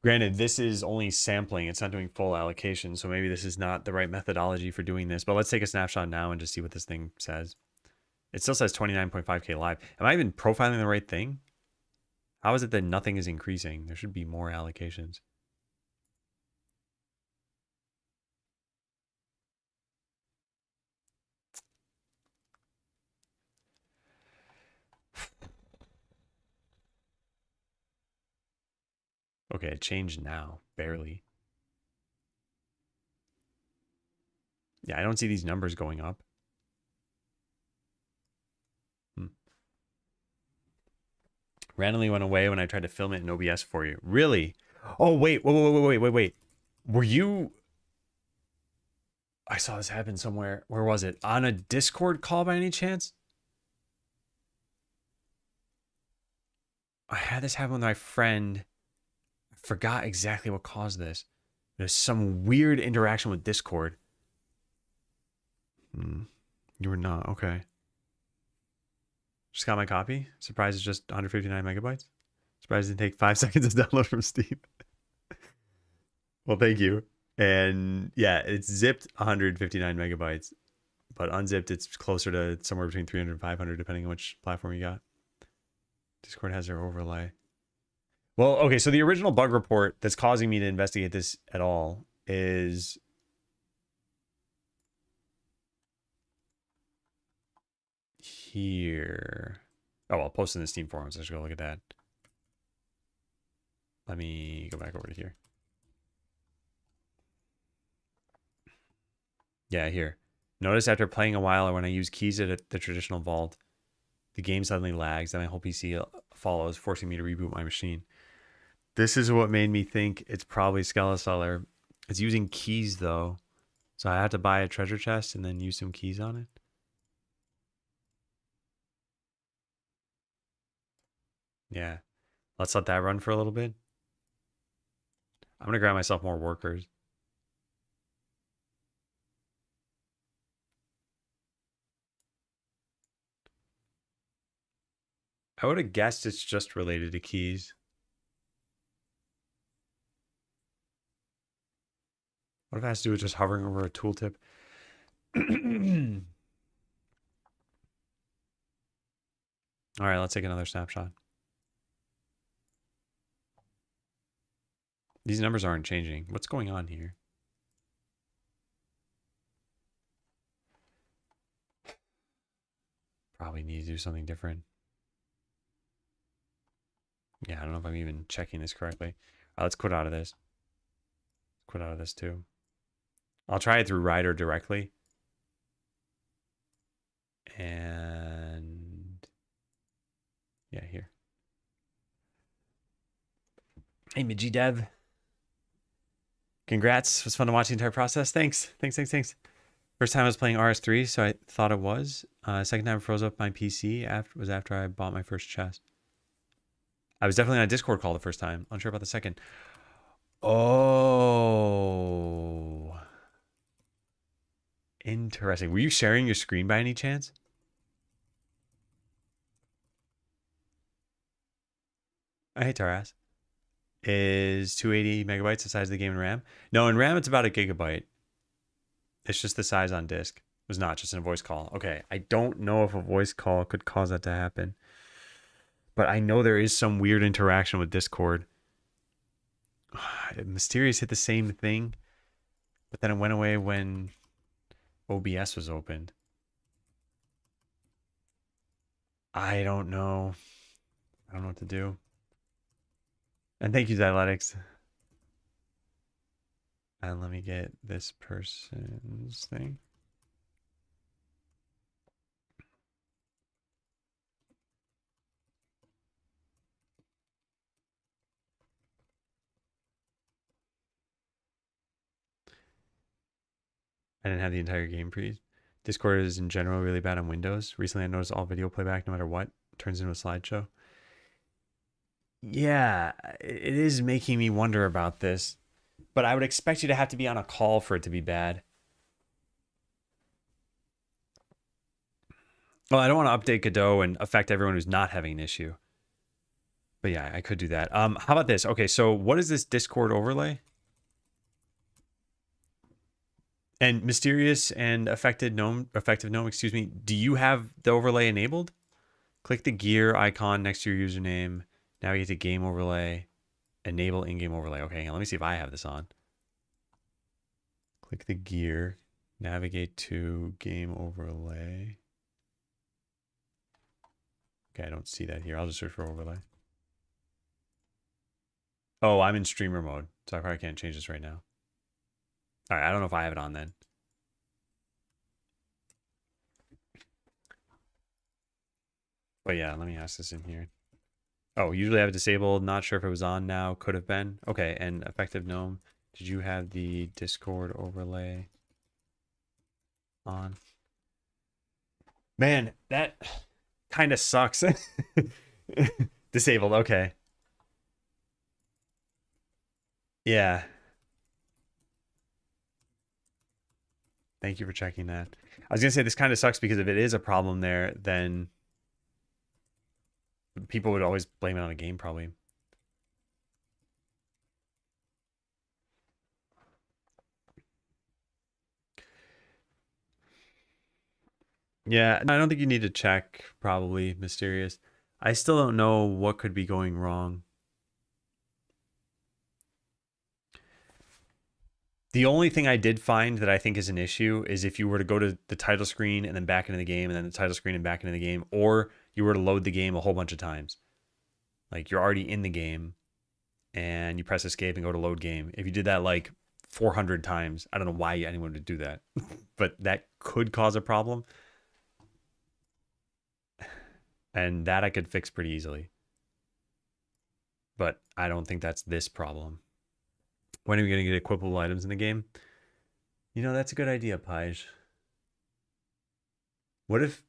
Granted, this is only sampling. It's not doing full allocation, so maybe this is not the right methodology for doing this. But let's take a snapshot now and just see what this thing says. It still says 29.5K live. Am I even profiling the right thing? How is it that nothing is increasing? There should be more allocations. Okay, it changed now. Barely. Yeah, I don't see these numbers going up. Randomly went away when I tried to film it in OBS for you. Really? Oh, wait. Wait. Were you... I saw this happen somewhere. Where was it? On a Discord call by any chance? I had this happen with my friend. I forgot exactly what caused this. There's some weird interaction with Discord. You were not. Okay. Just got my copy. Surprised it's just 159 megabytes. Surprised it didn't take 5 seconds to download from Steam. Well, thank you. And yeah, it's zipped 159 megabytes, but unzipped it's closer to somewhere between 300 and 500 depending on which platform you got. Discord has their overlay. Well, okay, so the original bug report that's causing me to investigate this at all is here. Oh, I'll post in the Steam forums. Let's go look at that. Let me go back over to here. Yeah, here. Notice after playing a while or when I use keys at the traditional vault, the game suddenly lags and my whole PC follows, forcing me to reboot my machine. This is what made me think it's probably Skeleseller. It's using keys though. So I have to buy a treasure chest and then use some keys on it. Yeah. Let's let that run for a little bit. I'm going to grab myself more workers. I would have guessed it's just related to keys. What if it has to do with just hovering over a tooltip? All right, let's take another snapshot. These numbers aren't changing. What's going on here? Probably need to do something different. Yeah, I don't know if I'm even checking this correctly. Let's quit out of this. Quit out of this too. I'll try it through Rider directly. And yeah, here. Hey, Midgie Dev. Congrats. It was fun to watch the entire process. Thanks. First time I was playing RS3, so I thought it was. Second time I froze up my PC after I bought my first chest. I was definitely on a Discord call the first time. Unsure about the second. Oh. Interesting. Were you sharing your screen by any chance? Hey, Taras. Is 280 megabytes the size of the game in RAM? No, in RAM it's about a gigabyte. It's just the size on disk. It was not just in a voice call. Okay, I don't know if a voice call could cause that to happen. But I know there is some weird interaction with Discord. Mysterious hit the same thing, but then it went away when OBS was opened. I don't know. I don't know what to do. And thank you, Xyletics. And let me get this person's thing. I didn't have the entire game pre. Discord is in general really bad on Windows. Recently I noticed all video playback, no matter what, turns into a slideshow. Yeah, it is making me wonder about this. But I would expect you to have to be on a call for it to be bad. Well, I don't want to update Godot and affect everyone who's not having an issue. But yeah, I could do that. How about this? Okay, so what is this Discord overlay? And Mysterious and Effective Gnome, excuse me, do you have the overlay enabled? Click the gear icon next to your username. Navigate to game overlay. Enable in-game overlay. Okay, hang on, let me see if I have this on. Click the gear. Navigate to game overlay. Okay, I don't see that here. I'll just search for overlay. Oh, I'm in streamer mode, so I probably can't change this right now. All right, I don't know if I have it on then. But yeah, let me ask this in here. Oh, usually I have it disabled. Not sure if it was on now. Could have been. Okay, and effective gnome. Did you have the Discord overlay on? Man, that kind of sucks. Disabled, okay. Yeah. Thank you for checking that. I was gonna say this kind of sucks because if it is a problem there, then people would always blame it on a game probably. Yeah, I don't think you need to check, probably, Mysterious. I still don't know what could be going wrong. The only thing I did find that I think is an issue is if you were to go to the title screen and then back into the game and then the title screen and back into the game, or you were to load the game a whole bunch of times. Like you're already in the game and you press escape and go to load game. If you did that like 400 times, I don't know why anyone would do that, but that could cause a problem. And that I could fix pretty easily. But I don't think that's this problem. When are we going to get equipable items in the game? You know, that's a good idea, Pige. What if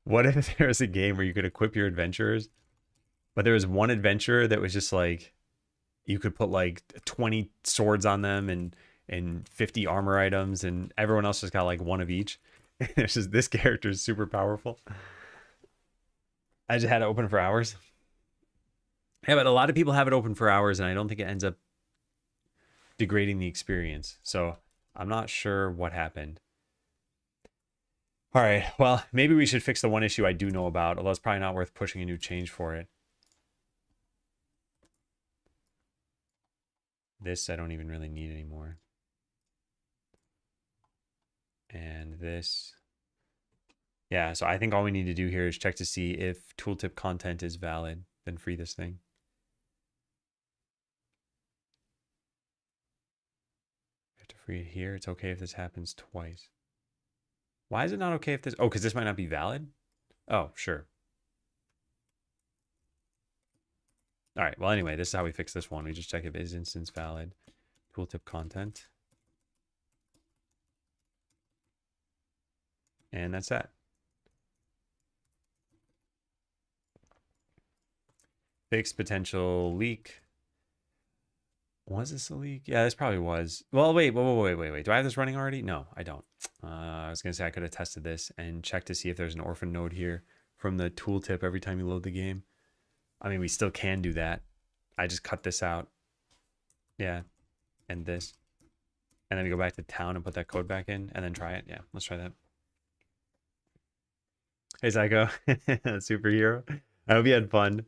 what if there was a game where you could equip your adventurers, but there was one adventurer that was just like you could put like 20 swords on them and 50 armor items, and everyone else just got like one of each. It's just this character is super powerful. I just had it open for hours. Yeah, but a lot of people have it open for hours, and I don't think it ends up degrading the experience. So I'm not sure what happened. All right, well, maybe we should fix the one issue I do know about, although it's probably not worth pushing a new change for it. This I don't even really need anymore. And this. Yeah, so I think all we need to do here is check to see if tooltip content is valid, then free this thing. We have to free it here. It's okay if this happens twice. Why is it not okay if this... Oh, because this might not be valid? Oh, sure. All right, well, anyway, this is how we fix this one. We just check if it is instance valid. Tooltip content. And that's that. Fix potential leak. Was this a leak? Yeah, this probably was. Well, wait. Do I have this running already? No, I don't. I was going to say I could have tested this and checked to see if there's an orphan node here from the tooltip every time you load the game. I mean, we still can do that. I just cut this out. Yeah, and this. And then we go back to town and put that code back in and then try it. Yeah, let's try that. Hey, Psycho. Superhero. I hope you had fun.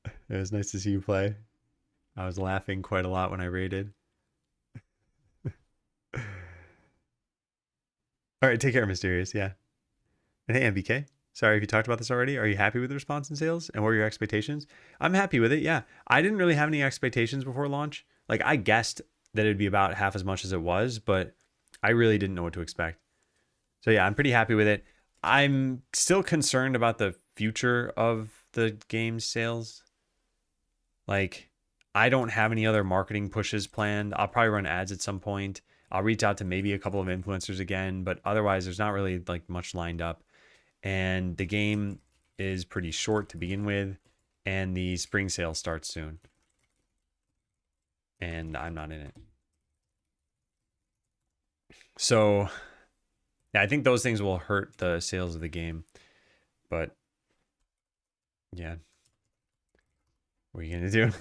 It was nice to see you play. I was laughing quite a lot when I raided. All right, take care, Mysterious. Yeah. And hey, MBK. Sorry if you talked about this already. Are you happy with the response in sales? And what are your expectations? I'm happy with it, yeah. I didn't really have any expectations before launch. Like, I guessed that it'd be about half as much as it was, but I really didn't know what to expect. So yeah, I'm pretty happy with it. I'm still concerned about the future of the game's sales. Like, I don't have any other marketing pushes planned. I'll probably run ads at some point. I'll reach out to maybe a couple of influencers again, but otherwise there's not really like much lined up. And the game is pretty short to begin with, and the spring sale starts soon. And I'm not in it. So yeah, I think those things will hurt the sales of the game. But yeah. What are you gonna do?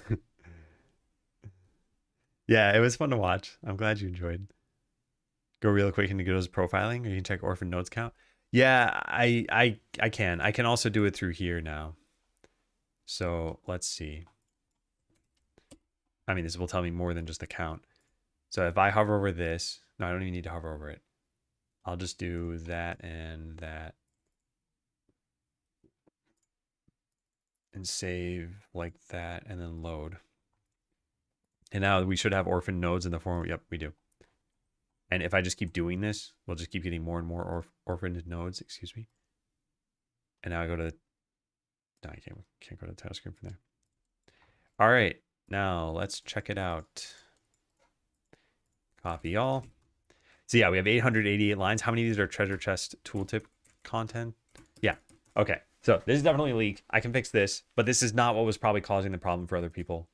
Yeah, it was fun to watch. I'm glad you enjoyed. Go real quick into Godot's profiling, or you can check orphan nodes count. Yeah, I can. I can also do it through here now. So let's see. I mean, this will tell me more than just the count. So if I hover over this, no, I don't even need to hover over it. I'll just do that and that. And save like that and then load. And now we should have orphan nodes in the form. Yep, we do. And if I just keep doing this, we'll just keep getting more and more orphaned nodes, excuse me. And now I go to, no, I can't go to the title screen from there. All right, now let's check it out. Copy all. So yeah, we have 888 lines. How many of these are treasure chest tooltip content? Yeah, okay. So this is definitely a leak. I can fix this, but this is not what was probably causing the problem for other people.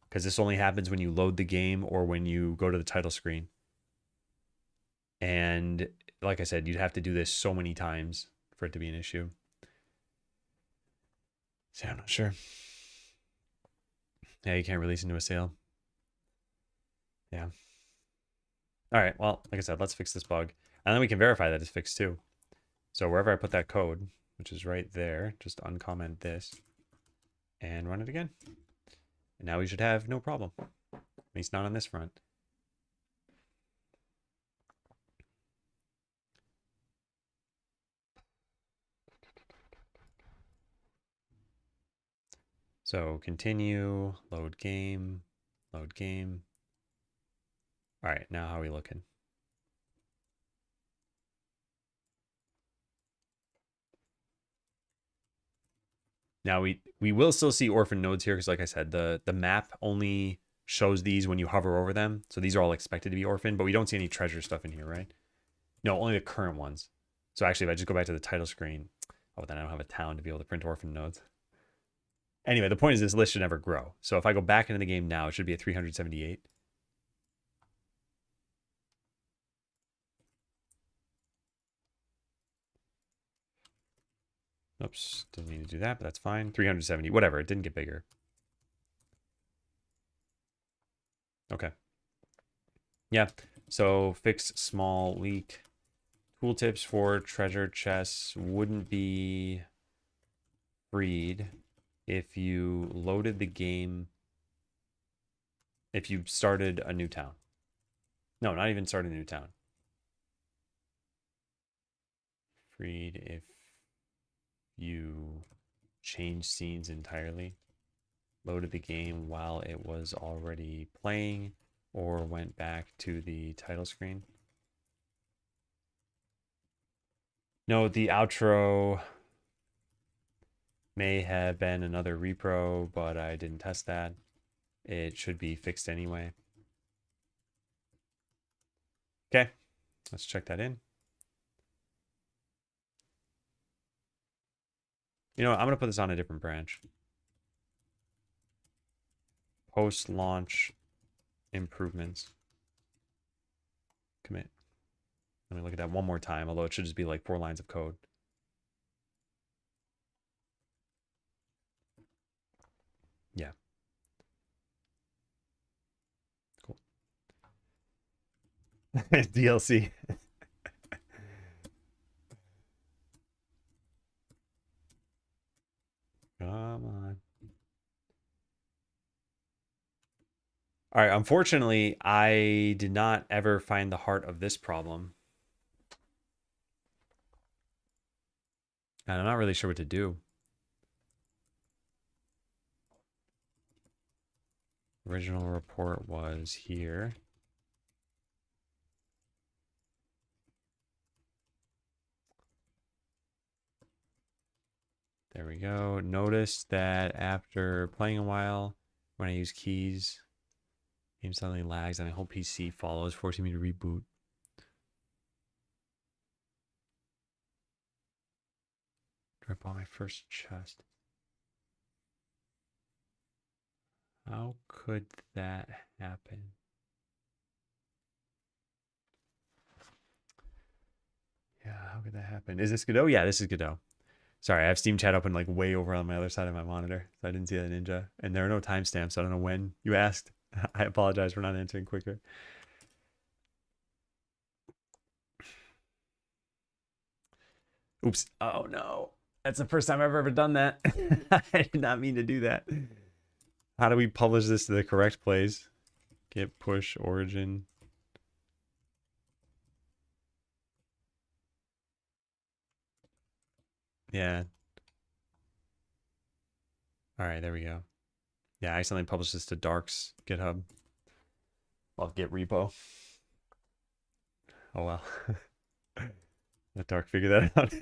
Because this only happens when you load the game or when you go to the title screen. And like I said, you'd have to do this so many times for it to be an issue. So I'm not sure. Yeah, you can't release into a sale. Yeah. All right, well, like I said, let's fix this bug. And then we can verify that it's fixed too. So wherever I put that code, which is right there, just uncomment this and run it again. And now we should have no problem. At least not on this front. So continue, load game, load game. All right, now how are we looking? Now we will still see orphan nodes here because, like I said, the map only shows these when you hover over them. So these are all expected to be orphan, but we don't see any treasure stuff in here, right? No, only the current ones. So actually, if I just go back to the title screen, oh, then I don't have a town to be able to print orphan nodes. Anyway, the point is this list should never grow. So if I go back into the game now, it should be at 378. Oops, didn't need to do that, but that's fine. 370, whatever, it didn't get bigger. Okay. Yeah, so fix small leak. Tooltips for treasure chests wouldn't be freed if you loaded the game, if you started a new town. No, not even started a new town. Freed if you change scenes entirely, loaded the game while it was already playing, or went back to the title screen. No, the outro may have been another repro, but I didn't test that. It should be fixed anyway. Okay, let's check that in. You know what? I'm going to put this on a different branch. Post-launch improvements. Commit. Let me look at that one more time, although it should just be like 4 lines of code. Yeah. Cool. DLC. Come on. All right, unfortunately, I did not ever find the heart of this problem. And I'm not really sure what to do. Original report was here. There we go. Notice that after playing a while, when I use keys, game suddenly lags and my whole PC follows, forcing me to reboot. Drop on my first chest. How could that happen? Yeah, how could that happen? Is this Godot? Yeah, this is Godot. Sorry, I have Steam chat open like way over on my other side of my monitor, so I didn't see that ninja. And there are no timestamps, so I don't know when you asked. I apologize for not answering quicker. Oops. Oh no. That's the first time I've ever done that. I did not mean to do that. How do we publish this to the correct place? Git push origin. Yeah. All right, there we go. Yeah, I accidentally published this to Dark's GitHub. Well, Git repo. Oh well. Let Dark figure that out.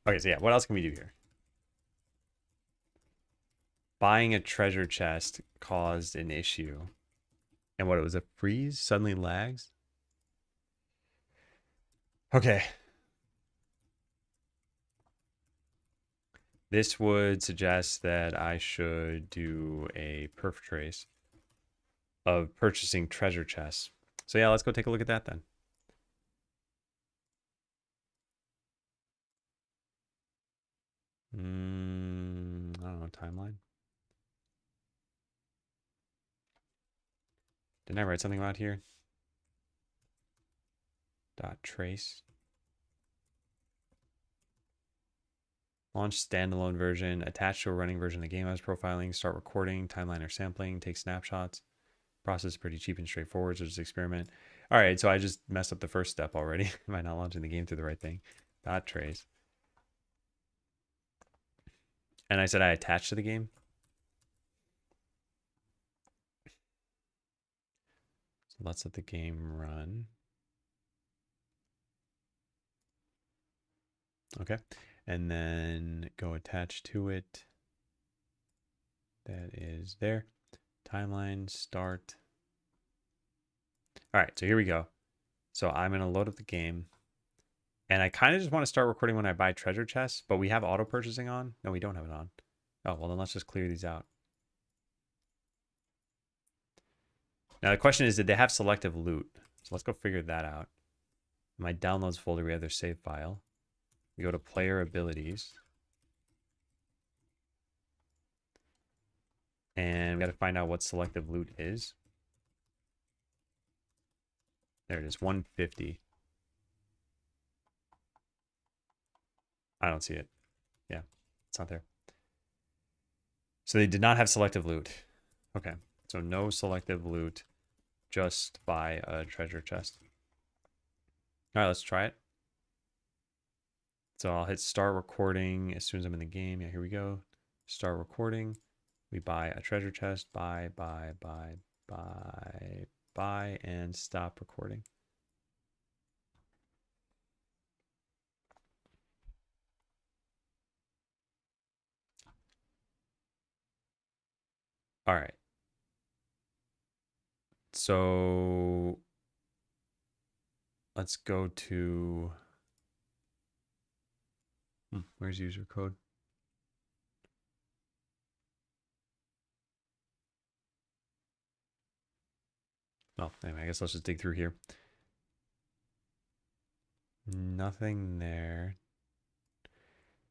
Okay, so yeah, what else can we do here? Buying a treasure chest caused an issue. And what, it was a freeze? Suddenly lags? Okay. This would suggest that I should do a perf trace of purchasing treasure chests. So yeah, let's go take a look at that then. I don't know, timeline. Didn't I write something about here? Dot trace. Launch standalone version, attach to a running version of the game as profiling, start recording, timeline or sampling, take snapshots. Process is pretty cheap and straightforward, so just experiment. All right, so I just messed up the first step already by not launching the game through the right thing. Dot trace. And I said I attached to the game. So let's let the game run. Okay. And then go attach to it. That is there. Timeline, start. All right, so here we go. So I'm going to load up the game. And I kind of just want to start recording when I buy treasure chests, but we have auto purchasing on. No, we don't have it on. Oh, well, then let's just clear these out. Now, the question is, did they have selective loot? So let's go figure that out. In my downloads folder, we have their save file. We go to player abilities. And we got to find out what selective loot is. There it is, 150. I don't see it. Yeah, it's not there. So they did not have selective loot. Okay, so no selective loot. Just buy a treasure chest. All right, let's try it. So I'll hit start recording as soon as I'm in the game. Yeah, here we go. Start recording. We buy a treasure chest. Buy, and stop recording. All right. So let's go to, where's user code? Oh, anyway, I guess let's just dig through here. Nothing there.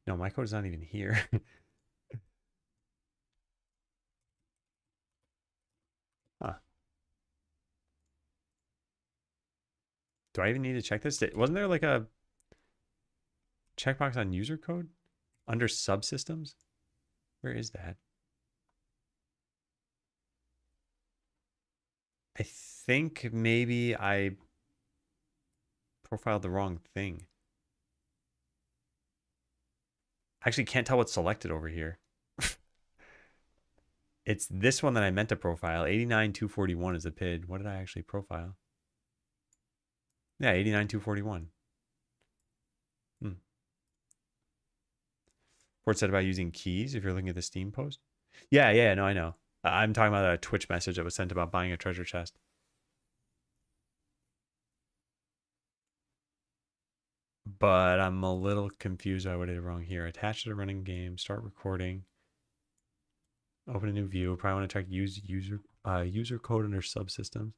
No, my code is not even here. Huh. Do I even need to check this? Wasn't there like a checkbox on user code under subsystems? Where is that? I think maybe I profiled the wrong thing. I actually can't tell what's selected over here. It's this one that I meant to profile. 89241 is the PID. What did I actually profile? Yeah, 89241. Port said about using keys if you're looking at the Steam post. Yeah, no, I know. I'm talking about a Twitch message that was sent about buying a treasure chest. But I'm a little confused by what I did wrong here. Attach to the running game, start recording, open a new view. Probably want to check user code under subsystems.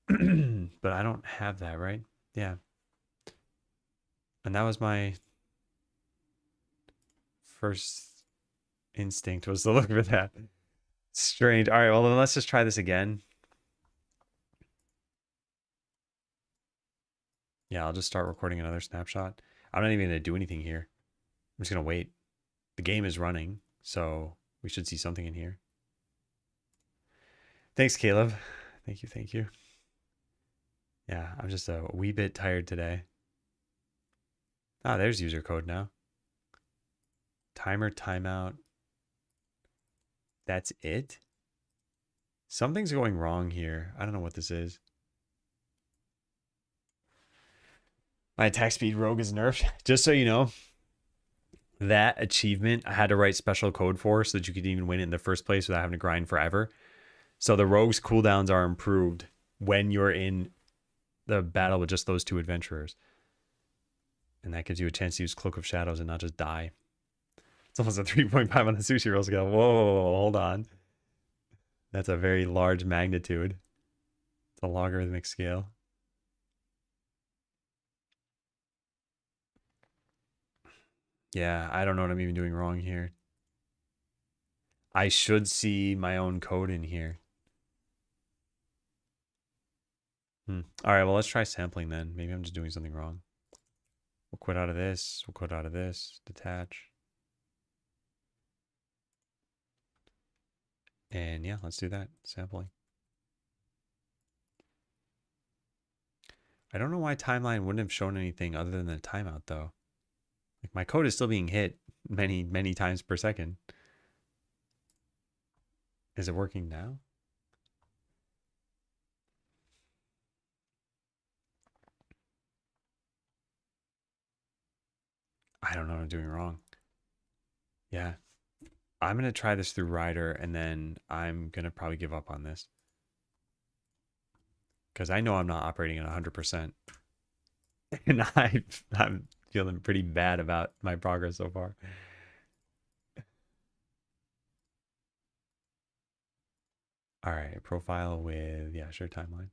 But I don't have that, right? Yeah. And that was my first instinct, was to look for that. Strange. All right, well, then let's just try this again. Yeah, I'll just start recording another snapshot. I'm not even going to do anything here. I'm just going to wait. The game is running, so we should see something in here. Thanks, Caleb. Thank you. Yeah, I'm just a wee bit tired today. Ah, there's user code now. Timer, timeout. That's it? Something's going wrong here. I don't know what this is. My attack speed rogue is nerfed. Just so you know, that achievement I had to write special code for so that you could even win it in the first place without having to grind forever. So the rogue's cooldowns are improved when you're in the battle with just those two adventurers. And that gives you a chance to use Cloak of Shadows and not just die. It's almost a 3.5 on the sushi roll scale. Whoa, hold on. That's a very large magnitude. It's a logarithmic scale. Yeah, I don't know what I'm even doing wrong here. I should see my own code in here. All right, well, let's try sampling then. Maybe I'm just doing something wrong. We'll quit out of this. We'll quit out of this. Detach. And yeah, let's do that. Sampling. I don't know why timeline wouldn't have shown anything other than the timeout, though. Like, my code is still being hit many, many times per second. Is it working now? I don't know what I'm doing wrong. Yeah. I'm going to try this through Rider, and then I'm going to probably give up on this. Because I know I'm not operating at 100%. And I'm feeling pretty bad about my progress so far. All right, profile with, yeah, sure, timeline.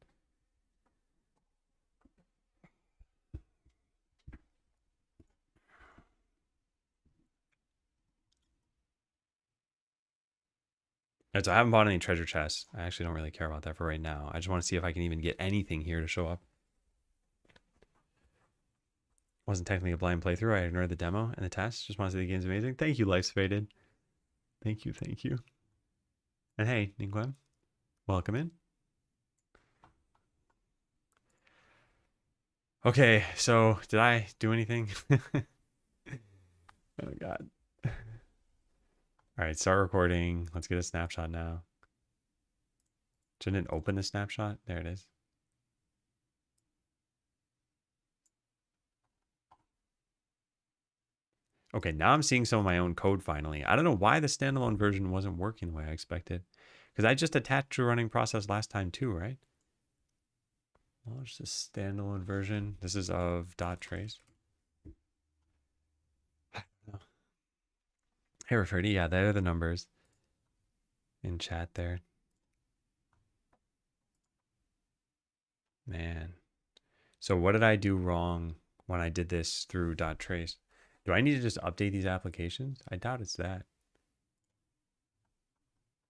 Right, so I haven't bought any treasure chests. I actually don't really care about that for right now. I just want to see if I can even get anything here to show up. Wasn't technically a blind playthrough. I ignored the demo and the test. Just want to say the game's amazing. Thank you, Life's Faded. Thank you, thank you. And hey, Ningguem, welcome in. Okay, so did I do anything? Oh, God. All right, start recording. Let's get a snapshot now. Shouldn't it open the snapshot? There it is. Okay, now I'm seeing some of my own code finally. I don't know why the standalone version wasn't working the way I expected. Because I just attached to a running process last time too, right? Launch the standalone version. This is of .trace. Hey, Rafferty, yeah, there are the numbers in chat there. Man. So what did I do wrong when I did this through .trace? Do I need to just update these applications? I doubt it's that.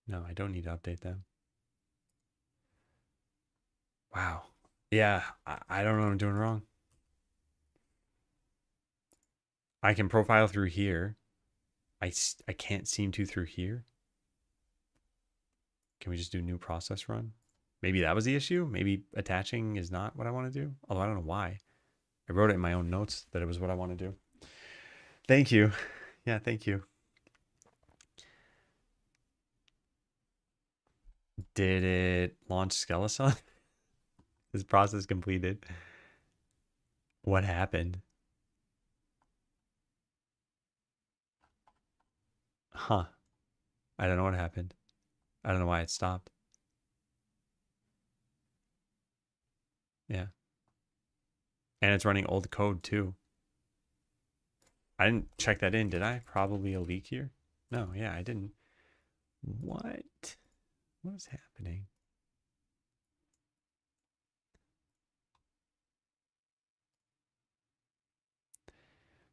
No, I don't need to update them. Wow. Yeah, I don't know what I'm doing wrong. I can profile through here. I can't seem to through here. Can we just do new process run? Maybe that was the issue. Maybe attaching is not what I want to do. Although I don't know why. I wrote it in my own notes that it was what I want to do. Thank you. Yeah, thank you. Did it launch Skeleseller? This process completed. What happened? Huh. I don't know what happened. I don't know why it stopped. Yeah. And it's running old code too. I didn't check that in, did I? Probably a leak here. No, yeah, I didn't. What? What is happening?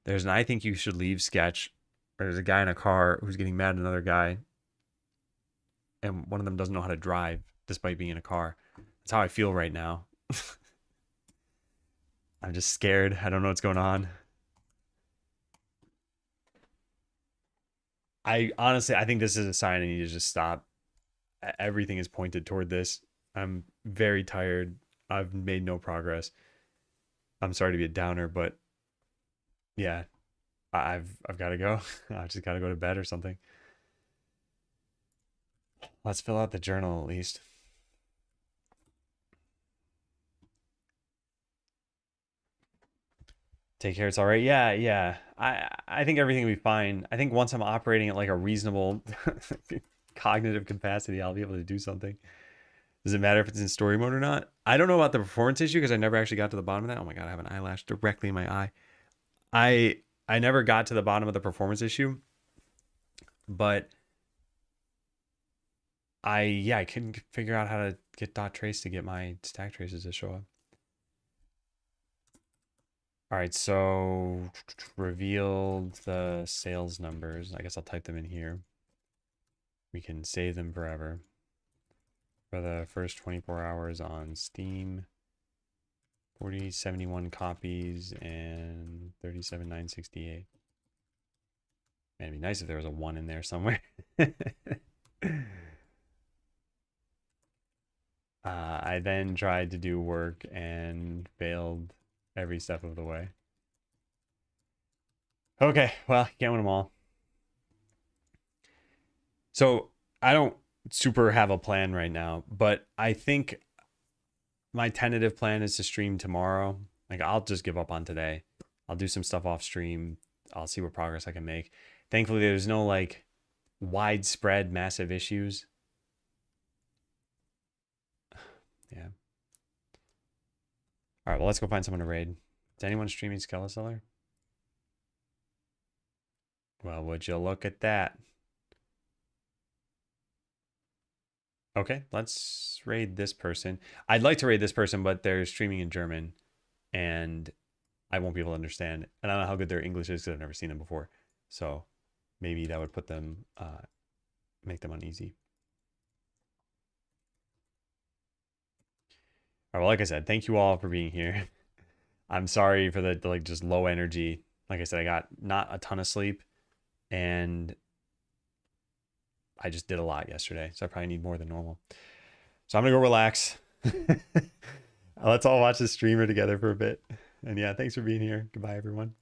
There's an I think you should leave sketch. There's a guy in a car who's getting mad at another guy. And one of them doesn't know how to drive despite being in a car. That's how I feel right now. I'm just scared. I don't know what's going on. I honestly, I think this is a sign I need to just stop. Everything is pointed toward this. I'm very tired. I've made no progress. I'm sorry to be a downer, but yeah, I've got to go. I just got to go to bed or something. Let's fill out the journal at least. Take care. It's all right. Yeah, yeah. I think everything will be fine. I think once I'm operating at like a reasonable cognitive capacity, I'll be able to do something. Does it matter if it's in story mode or not? I don't know about the performance issue because I never actually got to the bottom of that. Oh my god, I have an eyelash directly in my eye. I never got to the bottom of the performance issue, but I couldn't figure out how to get dot trace to get my stack traces to show up. All right, so revealed the sales numbers. I guess I'll type them in here. We can save them forever. For the first 24 hours on Steam, 71 copies and 37,968. Man, it'd be nice if there was a 1 in there somewhere. I then tried to do work and failed every step of the way. Okay, well, can't win them all. So I don't super have a plan right now, but I think my tentative plan is to stream tomorrow. Like, I'll just give up on today. I'll do some stuff off stream. I'll see what progress I can make. Thankfully, there's no like widespread massive issues. Yeah. All right, well, let's go find someone to raid. Is anyone streaming Skeleseller? Well, would you look at that? Okay, let's raid this person. I'd like to raid this person, but they're streaming in German, and I won't be able to understand. And I don't know how good their English is because I've never seen them before. So maybe that would put them, make them uneasy. All right, well, like I said, thank you all for being here. I'm sorry for the like just low energy. Like I said, I got not a ton of sleep, and I just did a lot yesterday, so I probably need more than normal. So I'm gonna go relax. Let's all watch the streamer together for a bit. And yeah, thanks for being here. Goodbye, everyone.